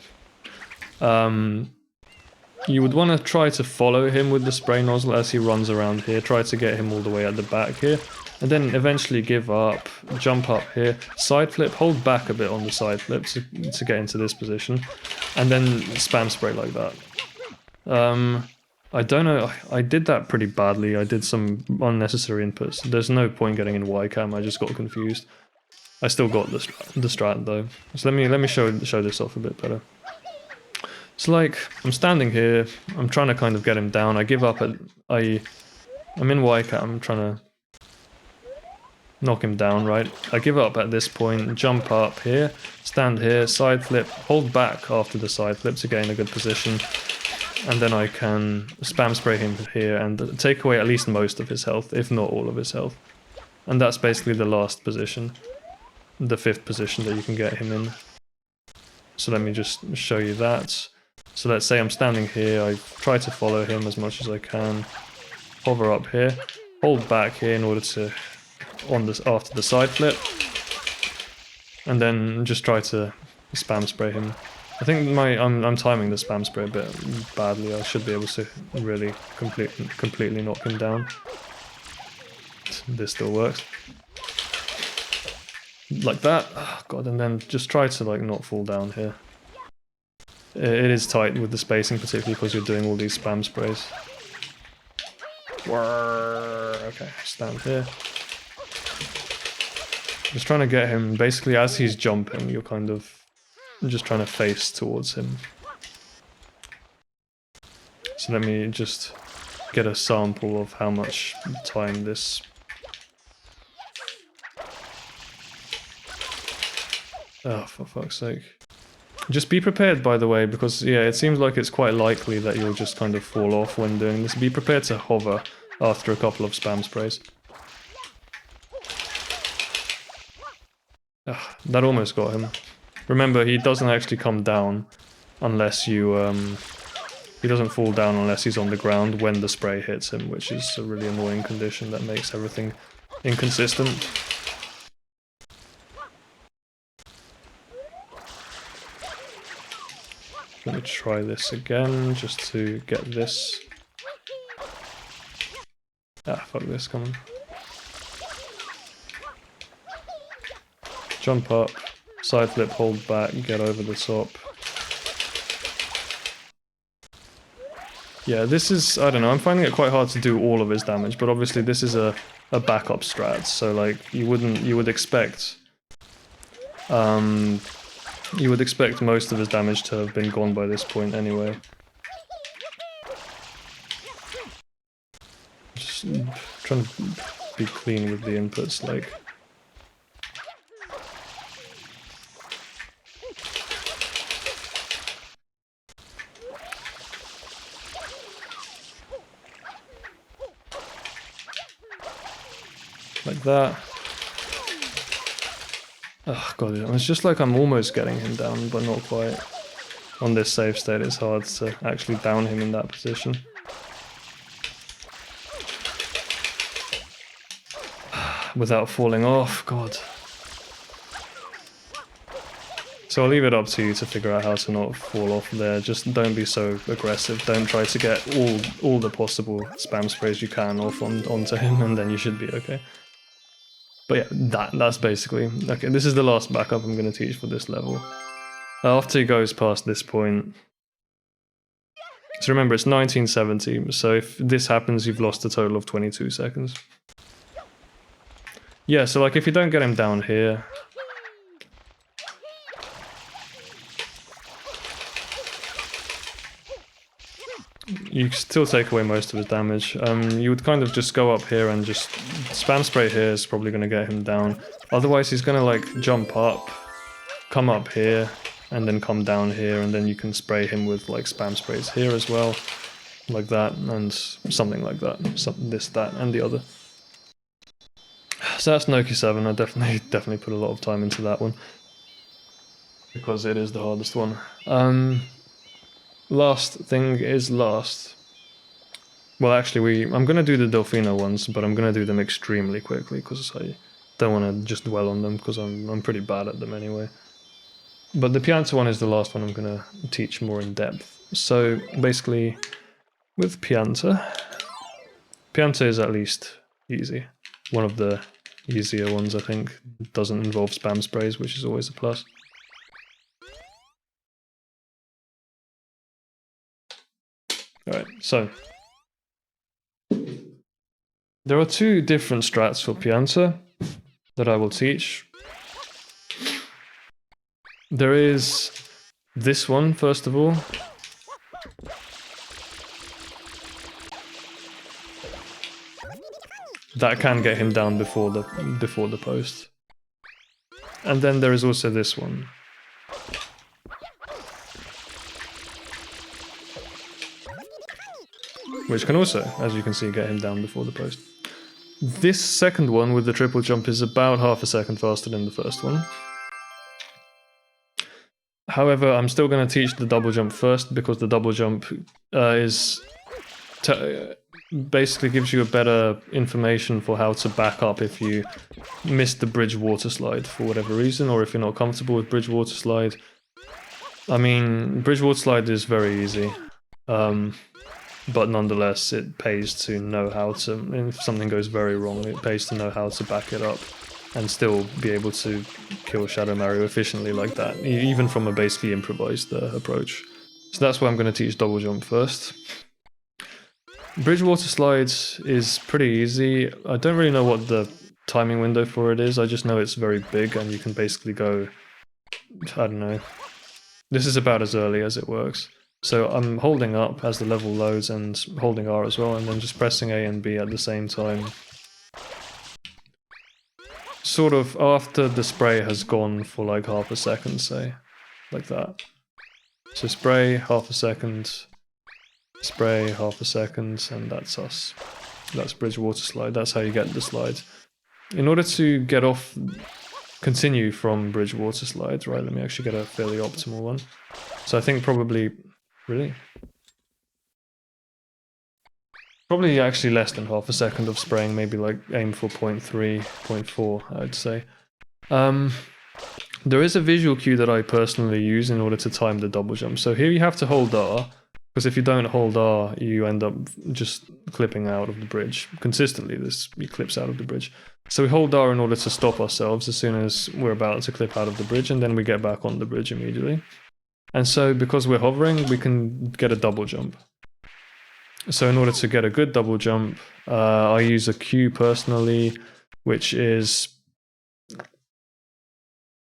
You would want to try to follow him with the spray nozzle as he runs around here. Try to get him all the way at the back here. And then eventually give up, jump up here, side flip, hold back a bit on the side flip to get into this position. And then spam spray like that. I don't know, I did that pretty badly. I did some unnecessary inputs. There's no point getting in Y cam, I just got confused. I still got the strat though. So let me show this off a bit better. So like, I'm standing here, I'm trying to kind of get him down, I give up at, I'm in Y cam, I'm trying to knock him down, right? I give up at this point, jump up here, stand here, side flip, hold back after the side flip to gain a good position, and then I can spam spray him here and take away at least most of his health, if not all of his health. And that's basically the last position, the 5th position that you can get him in. So let me just show you that. So let's say I'm standing here, I try to follow him as much as I can, hover up here, hold back here in order to, after the side flip, and then just try to spam spray him. I think I'm timing the spam spray a bit badly. I should be able to really completely knock him down. This still works. Like that. Oh god, and then just try to like not fall down here. It is tight with the spacing, particularly because you're doing all these spam sprays. Okay, stand here. Just trying to get him, basically as he's jumping, you're kind of just trying to face towards him. So let me just get a sample of how much time this... Oh, for fuck's sake. Just be prepared, by the way, because yeah, it seems like it's quite likely that you'll just kind of fall off when doing this. Be prepared to hover after a couple of spam sprays. That almost got him. Remember, he doesn't actually come down unless you, he doesn't fall down unless he's on the ground when the spray hits him, which is a really annoying condition that makes everything inconsistent. Let me try this again, just to get this. Ah, fuck this, come on. Jump up, side flip, hold back, get over the top. Yeah, this is, I don't know, I'm finding it quite hard to do all of his damage, but obviously this is a backup strat, so like, you would expect most of his damage to have been gone by this point anyway. Just trying to be clean with the inputs, like. Like that. Oh god, it's just like I'm almost getting him down, but not quite. On this save state, it's hard to actually down him in that position. Without falling off, god. So I'll leave it up to you to figure out how to not fall off there. Just don't be so aggressive. Don't try to get all the possible spam sprays you can off onto him, and then you should be okay. But yeah, that's basically... Okay, this is the last backup I'm going to teach for this level. After he goes past this point... So remember, it's 1970, so if this happens, you've lost a total of 22 seconds. Yeah, so like if you don't get him down here... You still take away most of his damage. You would kind of just go up here and just... Spam spray here is probably going to get him down. Otherwise he's going to like jump up, come up here, and then come down here, and then you can spray him with like spam sprays here as well. Like that, and something like that. This, that, and the other. So that's Noki 7. I definitely put a lot of time into that one. Because it is the hardest one. Last thing is last. Well, actually, I'm going to do the Delfino ones, but I'm going to do them extremely quickly because I don't want to just dwell on them because I'm pretty bad at them anyway. But the Pianta one is the last one I'm going to teach more in depth. So basically, with pianta is at least easy. One of the easier ones, I think. Doesn't involve spam sprays, which is always a plus. Alright, so there are two different strats for pianta that I will teach. There is this one, first of all. That can get him down before the post. And then there is also this one. Which can also, as you can see, get him down before the post. This second one with the triple jump is about half a second faster than the first one. However, I'm still going to teach the double jump first, because the double jump basically gives you a better information for how to back up if you miss the bridge water slide for whatever reason, or if you're not comfortable with bridge water slide. I mean, bridge water slide is very easy, but nonetheless it pays to know how to, if something goes very wrong, it pays to know how to back it up and still be able to kill Shadow Mario efficiently like that, even from a basically improvised approach. So that's why I'm going to teach double jump first. Bridge water slides is pretty easy. I don't really know what the timing window for it is, I just know it's very big and you can basically go, I don't know. This is about as early as it works. So I'm holding up as the level loads and holding R as well, and then just pressing A and B at the same time. Sort of after the spray has gone for like half a second, say. Like that. So spray, half a second. Spray, half a second, and that's us. That's bridge water slide, that's how you get the slide. In order to get off, continue from bridge water slides, right, let me actually get a fairly optimal one. So I think probably, really? Probably actually less than half a second of spraying, maybe like aim for 0.3, 0.4, I'd say. There is a visual cue that I personally use in order to time the double jump. So here you have to hold R, because if you don't hold R, you end up just clipping out of the bridge. Consistently, he clips out of the bridge. So we hold R in order to stop ourselves as soon as we're about to clip out of the bridge, and then we get back on the bridge immediately. And so because we're hovering, we can get a double jump. So in order to get a good double jump, I use a cue personally, which is...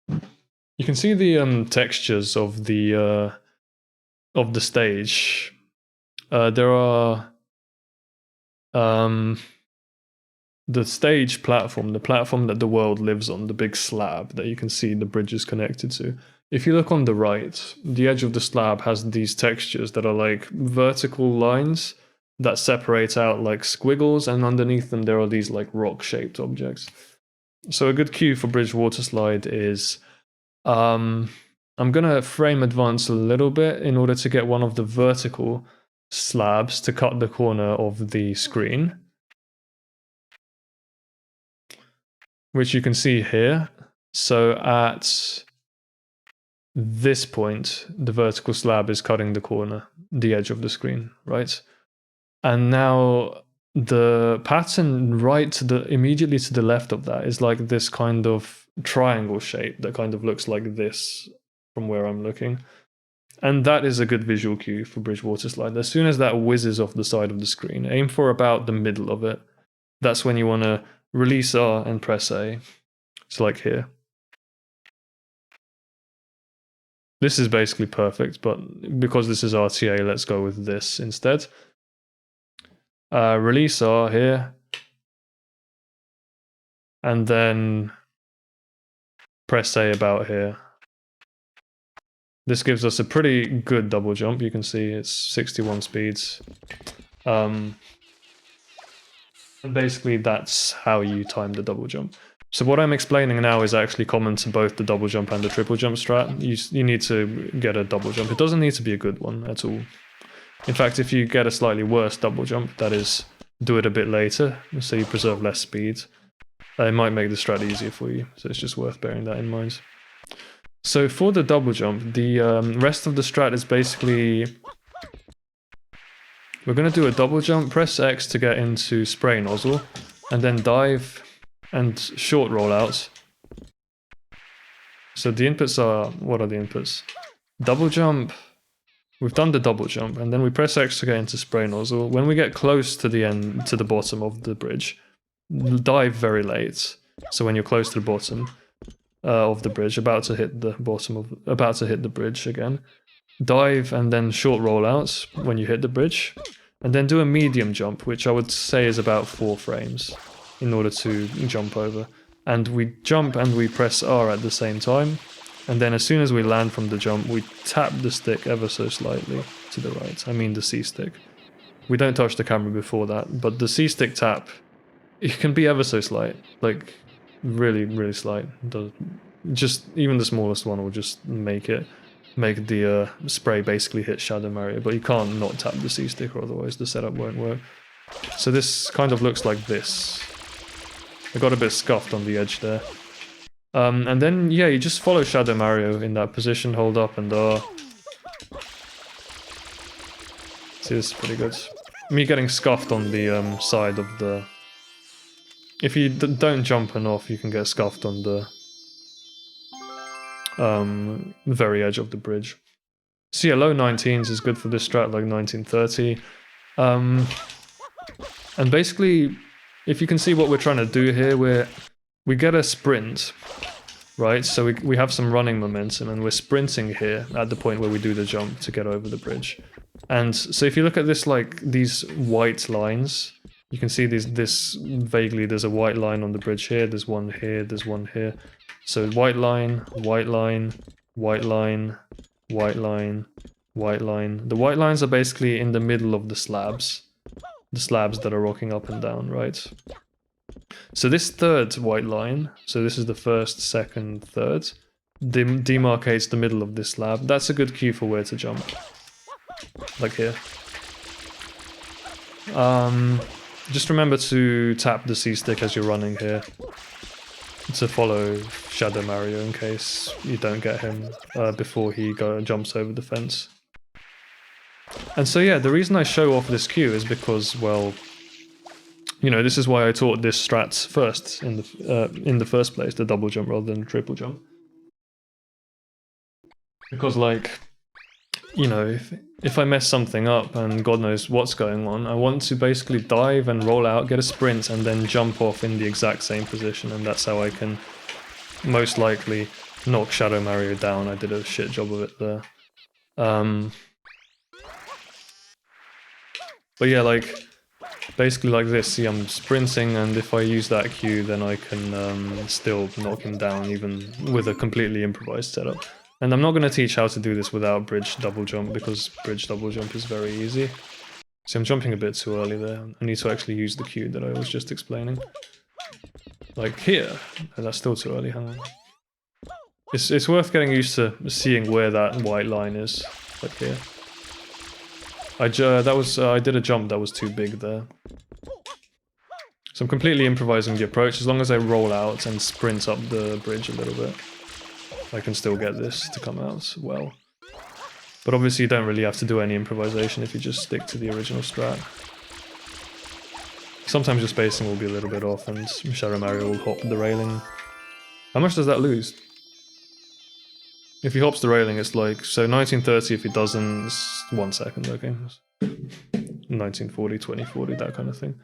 You can see the textures of the stage. There are the stage platform, the platform that the world lives on, the big slab that you can see the bridge is connected to. If you look on the right, the edge of the slab has these textures that are like vertical lines that separate out like squiggles, and underneath them there are these like rock-shaped objects. So a good cue for bridge water slide is I'm gonna frame advance a little bit in order to get one of the vertical slabs to cut the corner of the screen, which you can see here. So at this point, the vertical slab is cutting the corner, the edge of the screen, right? And now the pattern immediately to the left of that is like this kind of triangle shape that kind of looks like this from where I'm looking. And that is a good visual cue for bridge water slide. As soon as that whizzes off the side of the screen, aim for about the middle of it. That's when you want to release R and press A. So like here. This is basically perfect, but because this is RTA, let's go with this instead. Release R here. And then press A about here. This gives us a pretty good double jump. You can see it's 61 speeds. And basically that's how you time the double jump. So what I'm explaining now is actually common to both the double jump and the triple jump strat. You need to get a double jump. It doesn't need to be a good one at all. In fact, if you get a slightly worse double jump, that is, do it a bit later, so you preserve less speed, it might make the strat easier for you. So it's just worth bearing that in mind. So for the double jump, the rest of the strat is basically We're going to do a double jump, press X to get into spray nozzle, and then dive and short rollout. So the inputs are, what are the inputs? Double jump, we've done the double jump, and then we press X to get into spray nozzle. When we get close to the end, to the bottom of the bridge, dive very late. So when you're close to the bottom of the bridge, about to hit the bridge again, dive and then short rollouts when you hit the bridge, and then do a medium jump, which I would say is about 4 frames in order to jump over. And we jump and we press R at the same time, and then as soon as we land from the jump, we tap the stick ever so slightly to the right. I mean the C stick. We don't touch the camera before that, but the C stick tap, it can be ever so slight, like really, really slight. Just even the smallest one will just make the spray basically hit Shadow Mario, but you can't not tap the C stick or otherwise the setup won't work. So this kind of looks like this. I got a bit scuffed on the edge there. And then, yeah, you just follow Shadow Mario in that position, hold up and R. See, this is pretty good. Me getting scuffed on the side of the... If you don't jump enough, you can get scuffed on the very edge of the bridge. So yeah, low 19s is good for this strat, like 1930. And basically, if you can see what we're trying to do here, we get a sprint, right? So we have some running momentum, and we're sprinting here at the point where we do the jump to get over the bridge. And so if you look at this, like these white lines, you can see this vaguely, there's a white line on the bridge here, there's one here, there's one here. So white line, white line, white line, white line, white line. The white lines are basically in the middle of the slabs that are rocking up and down, right? So this third white line, so this is the first, second, third, demarcates the middle of this slab. That's a good cue for where to jump. Like here. Just remember to tap the C stick as you're running here to follow Shadow Mario in case you don't get him before he jumps over the fence. And so yeah, the reason I show off this cue is because, well, you know, this is why I taught this strat first in the first place, the double jump rather than the triple jump. Because, like, you know, if I mess something up and God knows what's going on, I want to basically dive and roll out, get a sprint, and then jump off in the exact same position, and that's how I can most likely knock Shadow Mario down. I did a shit job of it there. But yeah, like, basically like this, see, I'm sprinting, and if I use that cue, then I can still knock him down, even with a completely improvised setup. And I'm not going to teach how to do this without bridge double jump, because bridge double jump is very easy. See, I'm jumping a bit too early there. I need to actually use the cue that I was just explaining. Like here. No, that's still too early, hang on. It's worth getting used to seeing where that white line is. Like here. I did a jump that was too big there. So I'm completely improvising the approach. As long as I roll out and sprint up the bridge a little bit, I can still get this to come out well. But obviously you don't really have to do any improvisation if you just stick to the original strat. Sometimes your spacing will be a little bit off and Shadow Mario will hop the railing. How much does that lose? If he hops the railing, it's like, so 1930, if he doesn't, it's 1 second, okay? 1940, 2040, that kind of thing.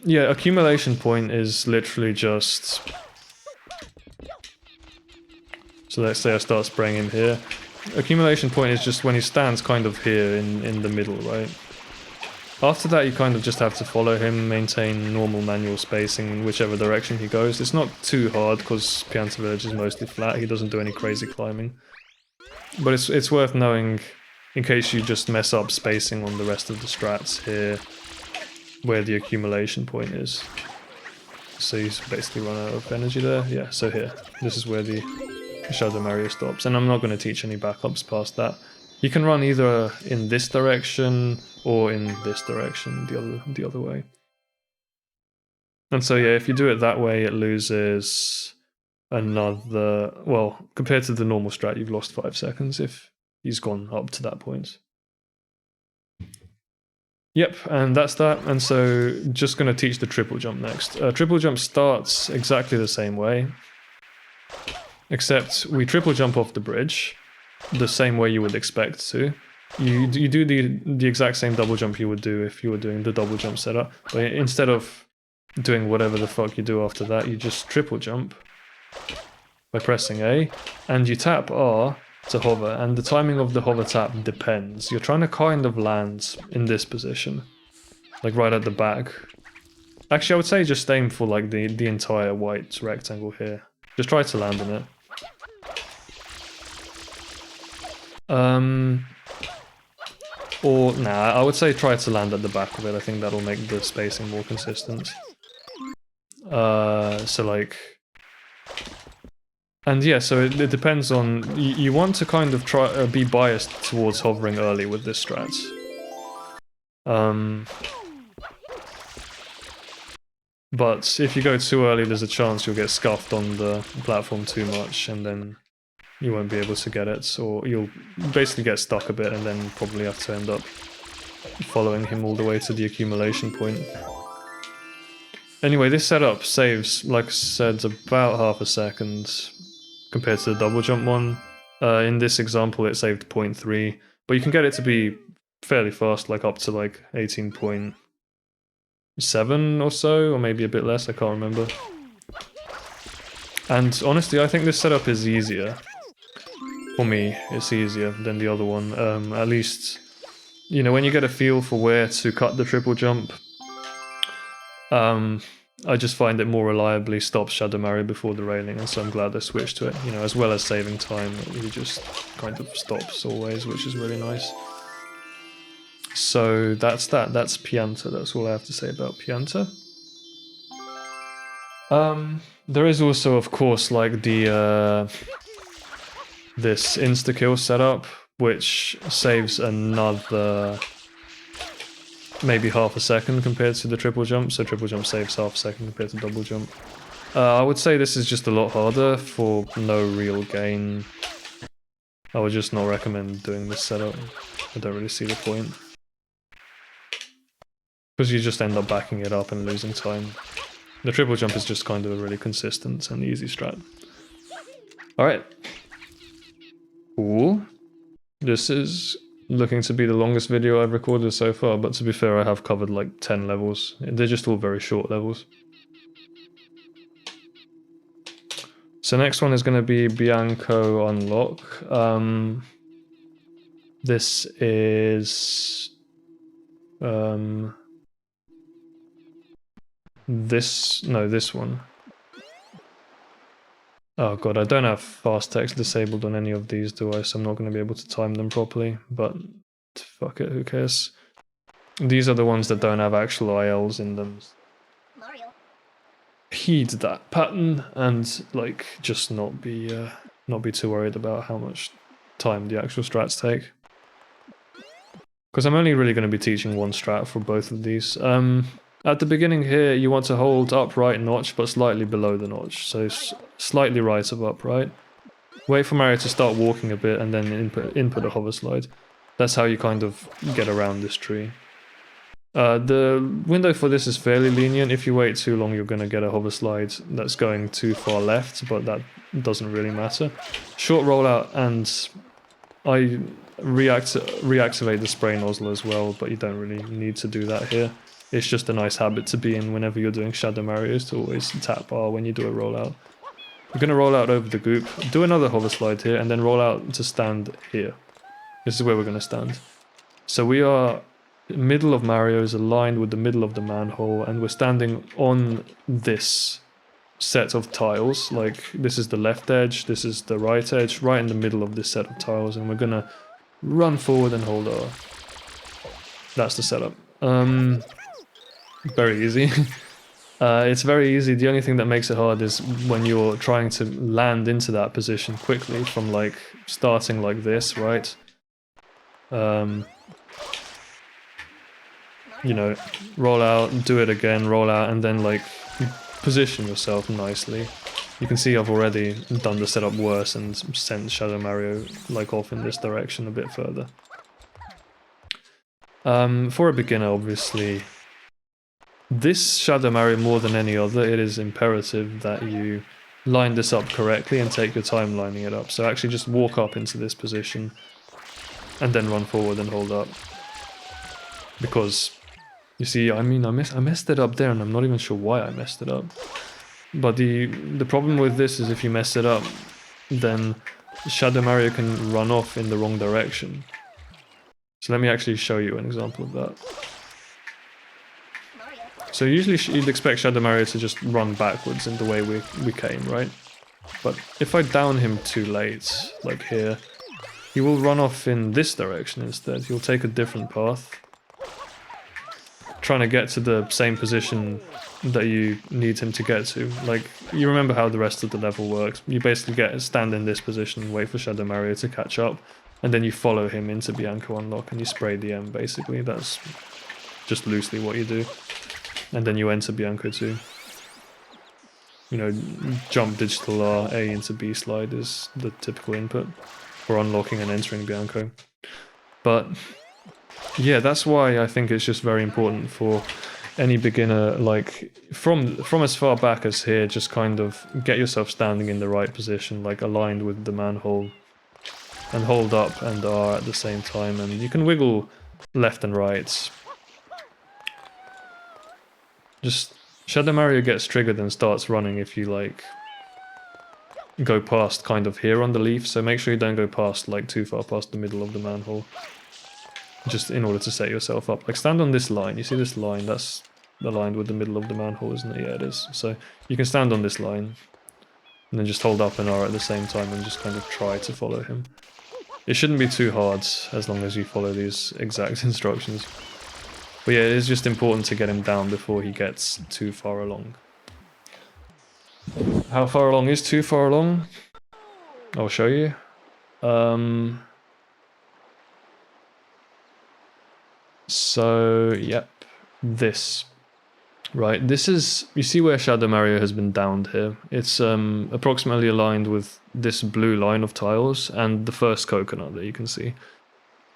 Yeah, accumulation point is literally just... So let's say I start spraying him here. Accumulation point is just when he stands kind of here in the middle, right? After that you kind of just have to follow him, maintain normal manual spacing in whichever direction he goes. It's not too hard because Pianta Village is mostly flat, he doesn't do any crazy climbing. But it's worth knowing in case you just mess up spacing on the rest of the strats here, where the accumulation point is. So you basically run out of energy there. Yeah, so here. This is where the Shadow Mario stops, and I'm not going to teach any backups past that. You can run either in this direction or in this direction, the other way. And so yeah, if you do it that way, it loses another, well, compared to the normal strat, you've lost 5 seconds if he's gone up to that point. Yep, and that's that. And so just going to teach the triple jump next. Triple jump starts exactly the same way, except we triple jump off the bridge the same way you would expect to. You do the exact same double jump you would do if you were doing the double jump setup, but instead of doing whatever the fuck you do after that, you just triple jump by pressing A, and you tap R to hover, and the timing of the hover tap depends. You're trying to kind of land in this position, like right at the back. Actually, I would say just aim for like the entire white rectangle here. Just try to land in it. Or, nah, I would say try to land at the back of it. I think that'll make the spacing more consistent. So like... And yeah, so it depends on... You want to kind of try be biased towards hovering early with this strat. But if you go too early, there's a chance you'll get scuffed on the platform too much, and then you won't be able to get it, or you'll basically get stuck a bit and then probably have to end up following him all the way to the accumulation point. Anyway, this setup saves, like I said, about half a second compared to the double jump one. In this example it saved 0.3, but you can get it to be fairly fast, like up to like 18.7 or so, or maybe a bit less, I can't remember. And honestly, I think this setup is easier. For me, it's easier than the other one. At least, you know, when you get a feel for where to cut the triple jump, I just find it more reliably stops Shadow Mario before the railing, and so I'm glad I switched to it. You know, as well as saving time, he just kind of stops always, which is really nice. So that's that. That's Pianta. That's all I have to say about Pianta. There is also, of course, like the this instakill setup, which saves another maybe half a second compared to the triple jump. So triple jump saves half a second compared to double jump. I would say this is just a lot harder for no real gain. I would just not recommend doing this setup. I don't really see the point, because you just end up backing it up and losing time. The triple jump is just kind of a really consistent and easy strat. Alright. Cool. This is looking to be the longest video I've recorded so far, but to be fair, I have covered like 10 levels. They're just all very short levels. So next one is going to be Bianco Unlock. This is... this one. Oh god, I don't have fast text disabled on any of these, do I? So I'm not going to be able to time them properly, but fuck it, who cares? These are the ones that don't have actual ILs in them. Heed that pattern and like just not be too worried about how much time the actual strats take. Because I'm only really going to be teaching one strat for both of these. At the beginning here, you want to hold upright notch, but slightly below the notch, so slightly right of upright. Wait for Mario to start walking a bit, and then input a hoverslide. That's how you kind of get around this tree. The window for this is fairly lenient. If you wait too long, you're going to get a hoverslide that's going too far left, but that doesn't really matter. Short rollout, and I reactivate the spray nozzle as well, but you don't really need to do that here. It's just a nice habit to be in whenever you're doing Shadow Marios, to always tap R when you do a rollout. We're going to roll out over the goop, do another hoverslide here, and then roll out to stand here. This is where we're going to stand. So we are middle of Mario's, aligned with the middle of the manhole, and we're standing on this set of tiles. Like, this is the left edge, this is the right edge, right in the middle of this set of tiles, and we're going to run forward and hold R. That's the setup. Very easy. It's very easy. The only thing that makes it hard is when you're trying to land into that position quickly from like starting like this, right? You know, roll out, do it again, roll out, and then like position yourself nicely. You can see I've already done the setup worse and sent Shadow Mario like off in this direction a bit further. For a beginner, obviously, this Shadow Mario more than any other, it is imperative that you line this up correctly and take your time lining it up. So actually just walk up into this position and then run forward and hold up. Because, you see, I mean, I messed it up there and I'm not even sure why I messed it up. But the problem with this is if you mess it up, then Shadow Mario can run off in the wrong direction. So let me actually show you an example of that. So usually you'd expect Shadow Mario to just run backwards in the way we came, right? But if I down him too late, like here, he will run off in this direction instead. He'll take a different path, trying to get to the same position that you need him to get to. Like, you remember how the rest of the level works. You basically stand in this position and wait for Shadow Mario to catch up, and then you follow him into Bianco Unlock and you spray the M, basically. That's just loosely what you do. And then you enter Bianco 2. You know, jump digital R, A into B slide is the typical input for unlocking and entering Bianco. But yeah, that's why I think it's just very important for any beginner, like from as far back as here, just kind of get yourself standing in the right position, like aligned with the manhole, and hold up and R at the same time, and you can wiggle left and right. Just Shadow Mario gets triggered and starts running if you like go past kind of here on the leaf, so make sure you don't go past like too far past the middle of the manhole. Just in order to set yourself up. Like stand on this line, you see this line, that's aligned with the middle of the manhole, isn't it? Yeah, it is. So you can stand on this line and then just hold up and R at the same time and just kind of try to follow him. It shouldn't be too hard as long as you follow these exact instructions. But yeah, it is just important to get him down before he gets too far along. How far along is too far along? I'll show you. So, yep, this. Right, this is, you see where Shadow Mario has been downed here. It's approximately aligned with this blue line of tiles and the first coconut that you can see.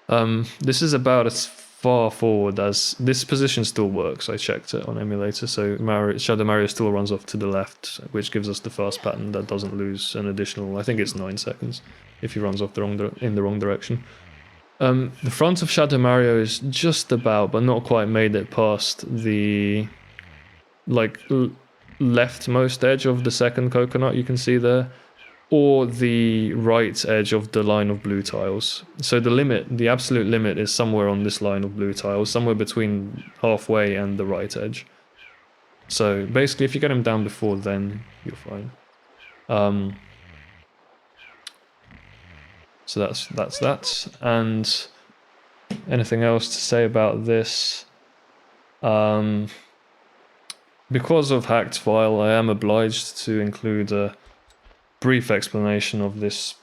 This is about as far forward as, this position still works, I checked it on emulator, so Shadow Mario still runs off to the left, which gives us the fast pattern that doesn't lose an additional, I think it's 9 seconds, if he runs off in the wrong direction. The front of Shadow Mario is just about, but not quite made it past the like leftmost edge of the second coconut you can see there, or the right edge of the line of blue tiles. So the limit, the absolute limit, is somewhere on this line of blue tiles, somewhere between halfway and the right edge. So basically if you get him down before then, you're fine. So that's that. And anything else to say about this? Because of hacked file, I am obliged to include a brief explanation of this.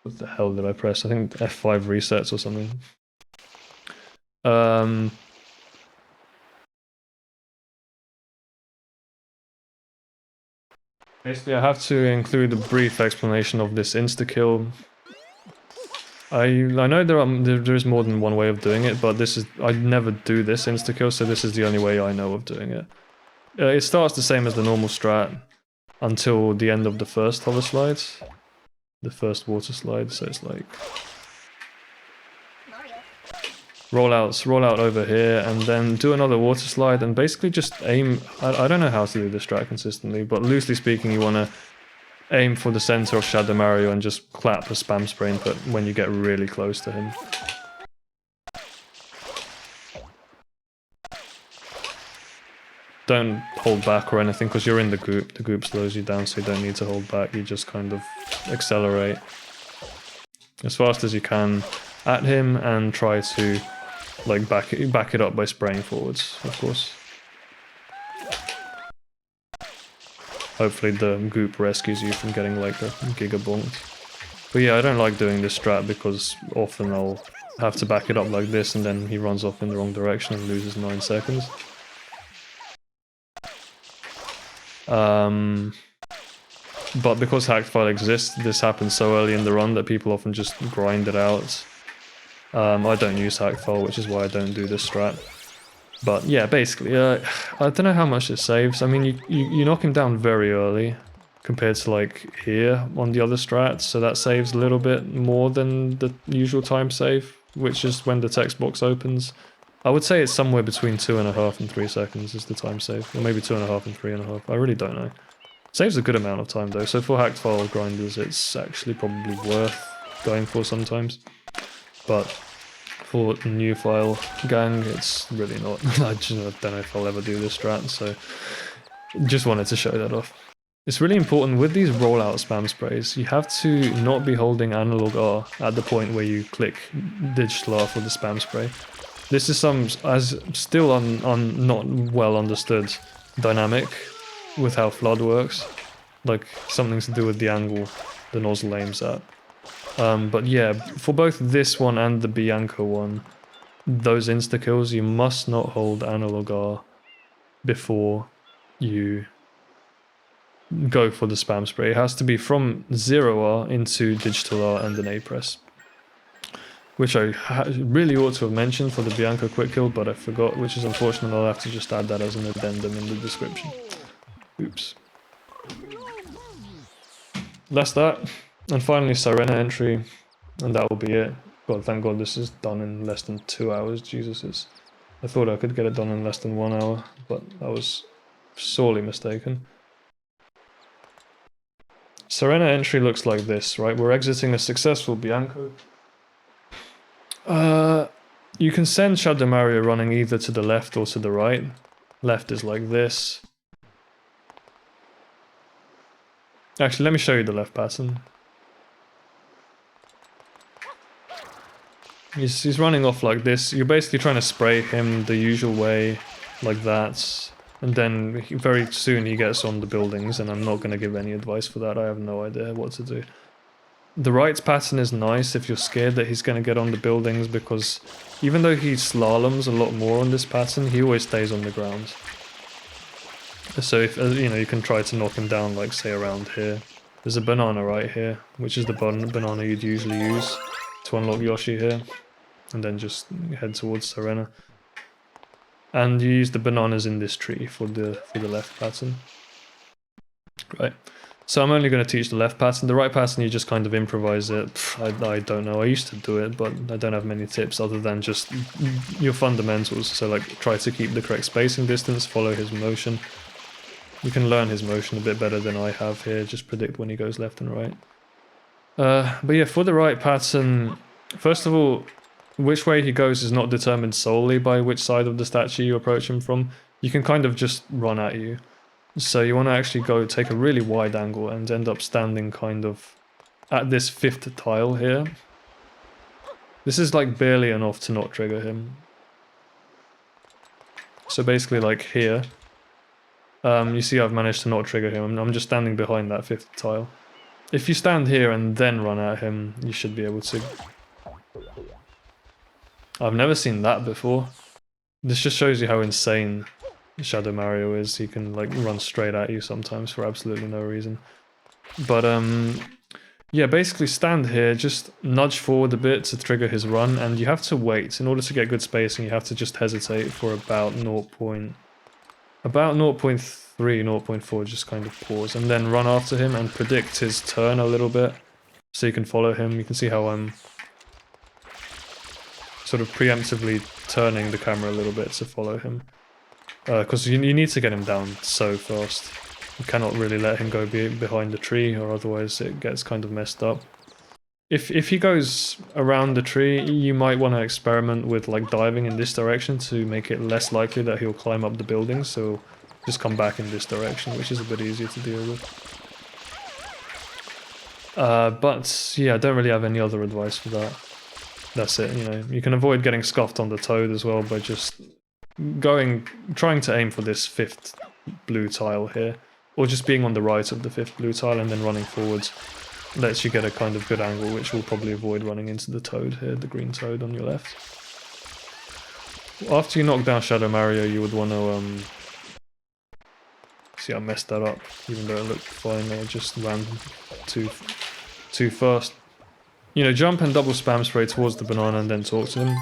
What the hell did I press? I think F5 resets or something. Basically, I have to include a brief explanation of this instakill. I know there is more than one way of doing it, but I never do this instakill, so this is the only way I know of doing it. It starts the same as the normal strat until the end of the first hoverslide, the first water slide. So it's like roll out over here, and then do another water slide, and basically just aim. I don't know how to do this strat consistently, but loosely speaking, you want to aim for the center of Shadow Mario and just clap a spam spray input when you get really close to him. Don't hold back or anything because you're in the goop. The goop slows you down, so you don't need to hold back. You just kind of accelerate as fast as you can at him and try to like back it up by spraying forwards, of course. Hopefully the goop rescues you from getting like a giga bonked. But yeah, I don't like doing this strat because often I'll have to back it up like this and then he runs off in the wrong direction and loses 9 seconds. But because hacked file exists, this happens so early in the run that people often just grind it out. I don't use hack file, which is why I don't do this strat. But yeah, basically, I don't know how much it saves. I mean, you knock him down very early compared to like here on the other strats, so that saves a little bit more than the usual time save, which is when the text box opens. I would say it's somewhere between 2.5 and 3 seconds is the time save, or maybe 2.5 and 3.5. I really don't know. Saves a good amount of time though, so for hacked file grinders, it's actually probably worth going for sometimes. But for new file gang, it's really not. I don't know if I'll ever do this strat, so just wanted to show that off. It's really important with these rollout spam sprays, you have to not be holding analog R at the point where you click digital R for the spam spray. This is still not well understood dynamic with how flood works, like something to do with the angle the nozzle aims at. But yeah, for both this one and the Bianca one, those instakills, you must not hold analog R before you go for the spam spray. It has to be from 0R into digital R and an A press. Which I really ought to have mentioned for the Bianca quick kill, but I forgot, which is unfortunate. I'll have to just add that as an addendum in the description. Oops. That's that. And finally, Sirena entry, and that will be it. God, thank God this is done in less than 2 hours. Jesus, I thought I could get it done in less than 1 hour, but I was sorely mistaken. Sirena entry looks like this, right? We're exiting a successful Bianco. You can send Shadow Mario running either to the left or to the right. Left is like this. Actually, let me show you the left pattern. He's running off like this. You're basically trying to spray him the usual way, like that. And then very soon he gets on the buildings, and I'm not going to give any advice for that. I have no idea what to do. The right pattern is nice if you're scared that he's going to get on the buildings, because even though he slaloms a lot more on this pattern, he always stays on the ground. So if you can try to knock him down, like say around here. There's a banana right here, which is the banana you'd usually use to unlock Yoshi here, and then just head towards Sirena. And you use the bananas in this tree for the left pattern. Right. So I'm only going to teach the left pattern. The right pattern, you just kind of improvise it. I don't know. I used to do it, but I don't have many tips other than just your fundamentals. So like try to keep the correct spacing distance, follow his motion. You can learn his motion a bit better than I have here. Just predict when he goes left and right. But yeah, for the right pattern, first of all, which way he goes is not determined solely by which side of the statue you approach him from. You can kind of just run at you. So you want to actually go take a really wide angle and end up standing kind of at this 5th tile here. This is like barely enough to not trigger him. So basically like here, you see I've managed to not trigger him. I'm just standing behind that 5th tile. If you stand here and then run at him, you should be able to. I've never seen that before. This just shows you how insane Shadow Mario is. He can like run straight at you sometimes for absolutely no reason. But yeah, basically stand here, just nudge forward a bit to trigger his run, and you have to wait. In order to get good spacing, you have to just hesitate for about 0.3, 0.4, just kind of pause, and then run after him and predict his turn a little bit, so you can follow him. You can see how I'm sort of preemptively turning the camera a little bit to follow him. Because you need to get him down so fast. You cannot really let him go behind the tree, or otherwise it gets kind of messed up. If he goes around the tree, you might want to experiment with like diving in this direction to make it less likely that he'll climb up the building, so just come back in this direction, which is a bit easier to deal with. But yeah, I don't really have any other advice for that. That's it, you can avoid getting scuffed on the toad as well by just trying to aim for this 5th blue tile here, or just being on the right of the 5th blue tile and then running forwards lets you get a kind of good angle, which will probably avoid running into the toad here, the green toad on your left. After you knock down Shadow Mario, you would want to see I messed that up, even though it looked fine. I just ran too fast. You know, jump and double spam spray towards the banana and then talk to him.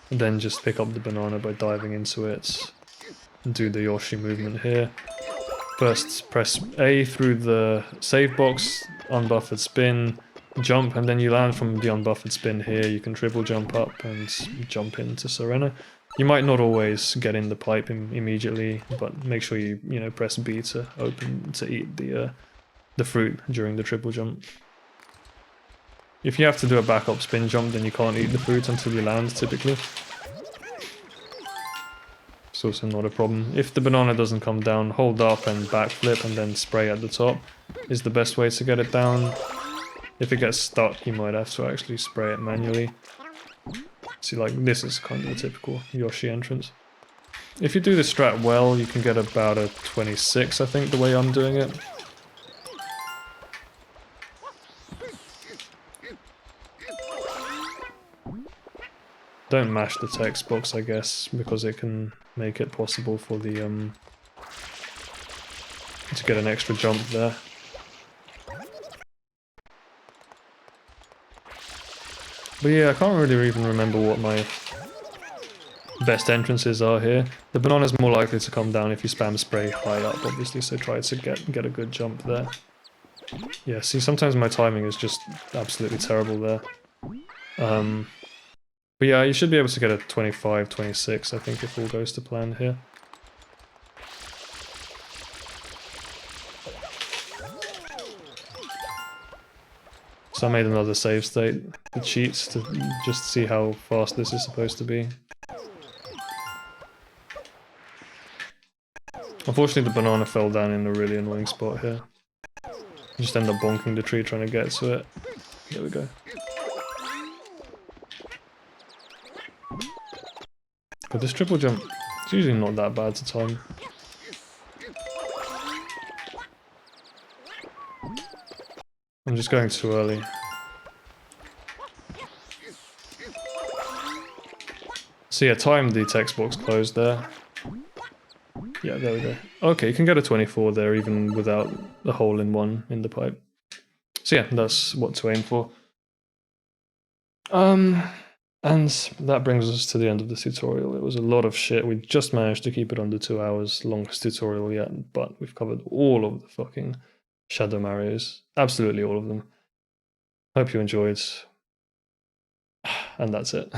And then just pick up the banana by diving into it. And do the Yoshi movement here. First press A through the save box, unbuffered spin, jump, and then you land from the unbuffered spin here. You can triple jump up and jump into Serena. You might not always get in the pipe immediately, but make sure you press B to open to eat the fruit during the triple jump. If you have to do a backup spin jump, then you can't eat the fruit until you land, typically. It's also not a problem. If the banana doesn't come down, hold up and backflip and then spray at the top is the best way to get it down. If it gets stuck, you might have to actually spray it manually. See, like, this is kind of a typical Yoshi entrance. If you do the strat well, you can get about a 26, I think, the way I'm doing it. Don't mash the text box, I guess, because it can make it possible for the to get an extra jump there. But yeah, I can't really even remember what my best entrances are here. The banana's more likely to come down if you spam spray high up, obviously, so try to get a good jump there. Yeah, see, sometimes my timing is just absolutely terrible there. But yeah, you should be able to get a 25, 26, I think, if all goes to plan here. So I made another save state, the cheats, to just see how fast this is supposed to be. Unfortunately, the banana fell down in a really annoying spot here. You just end up bonking the tree trying to get to it. There we go. But this triple jump, it's usually not that bad to time. I'm just going too early. So yeah, time the text box closed there. Yeah, there we go. Okay, you can get a 24 there even without the hole in one in the pipe. So yeah, that's what to aim for. And that brings us to the end of the tutorial. It was a lot of shit. We just managed to keep it under 2 hours, longest tutorial yet, but we've covered all of the fucking Shadow Marios. Absolutely all of them. Hope you enjoyed. And that's it.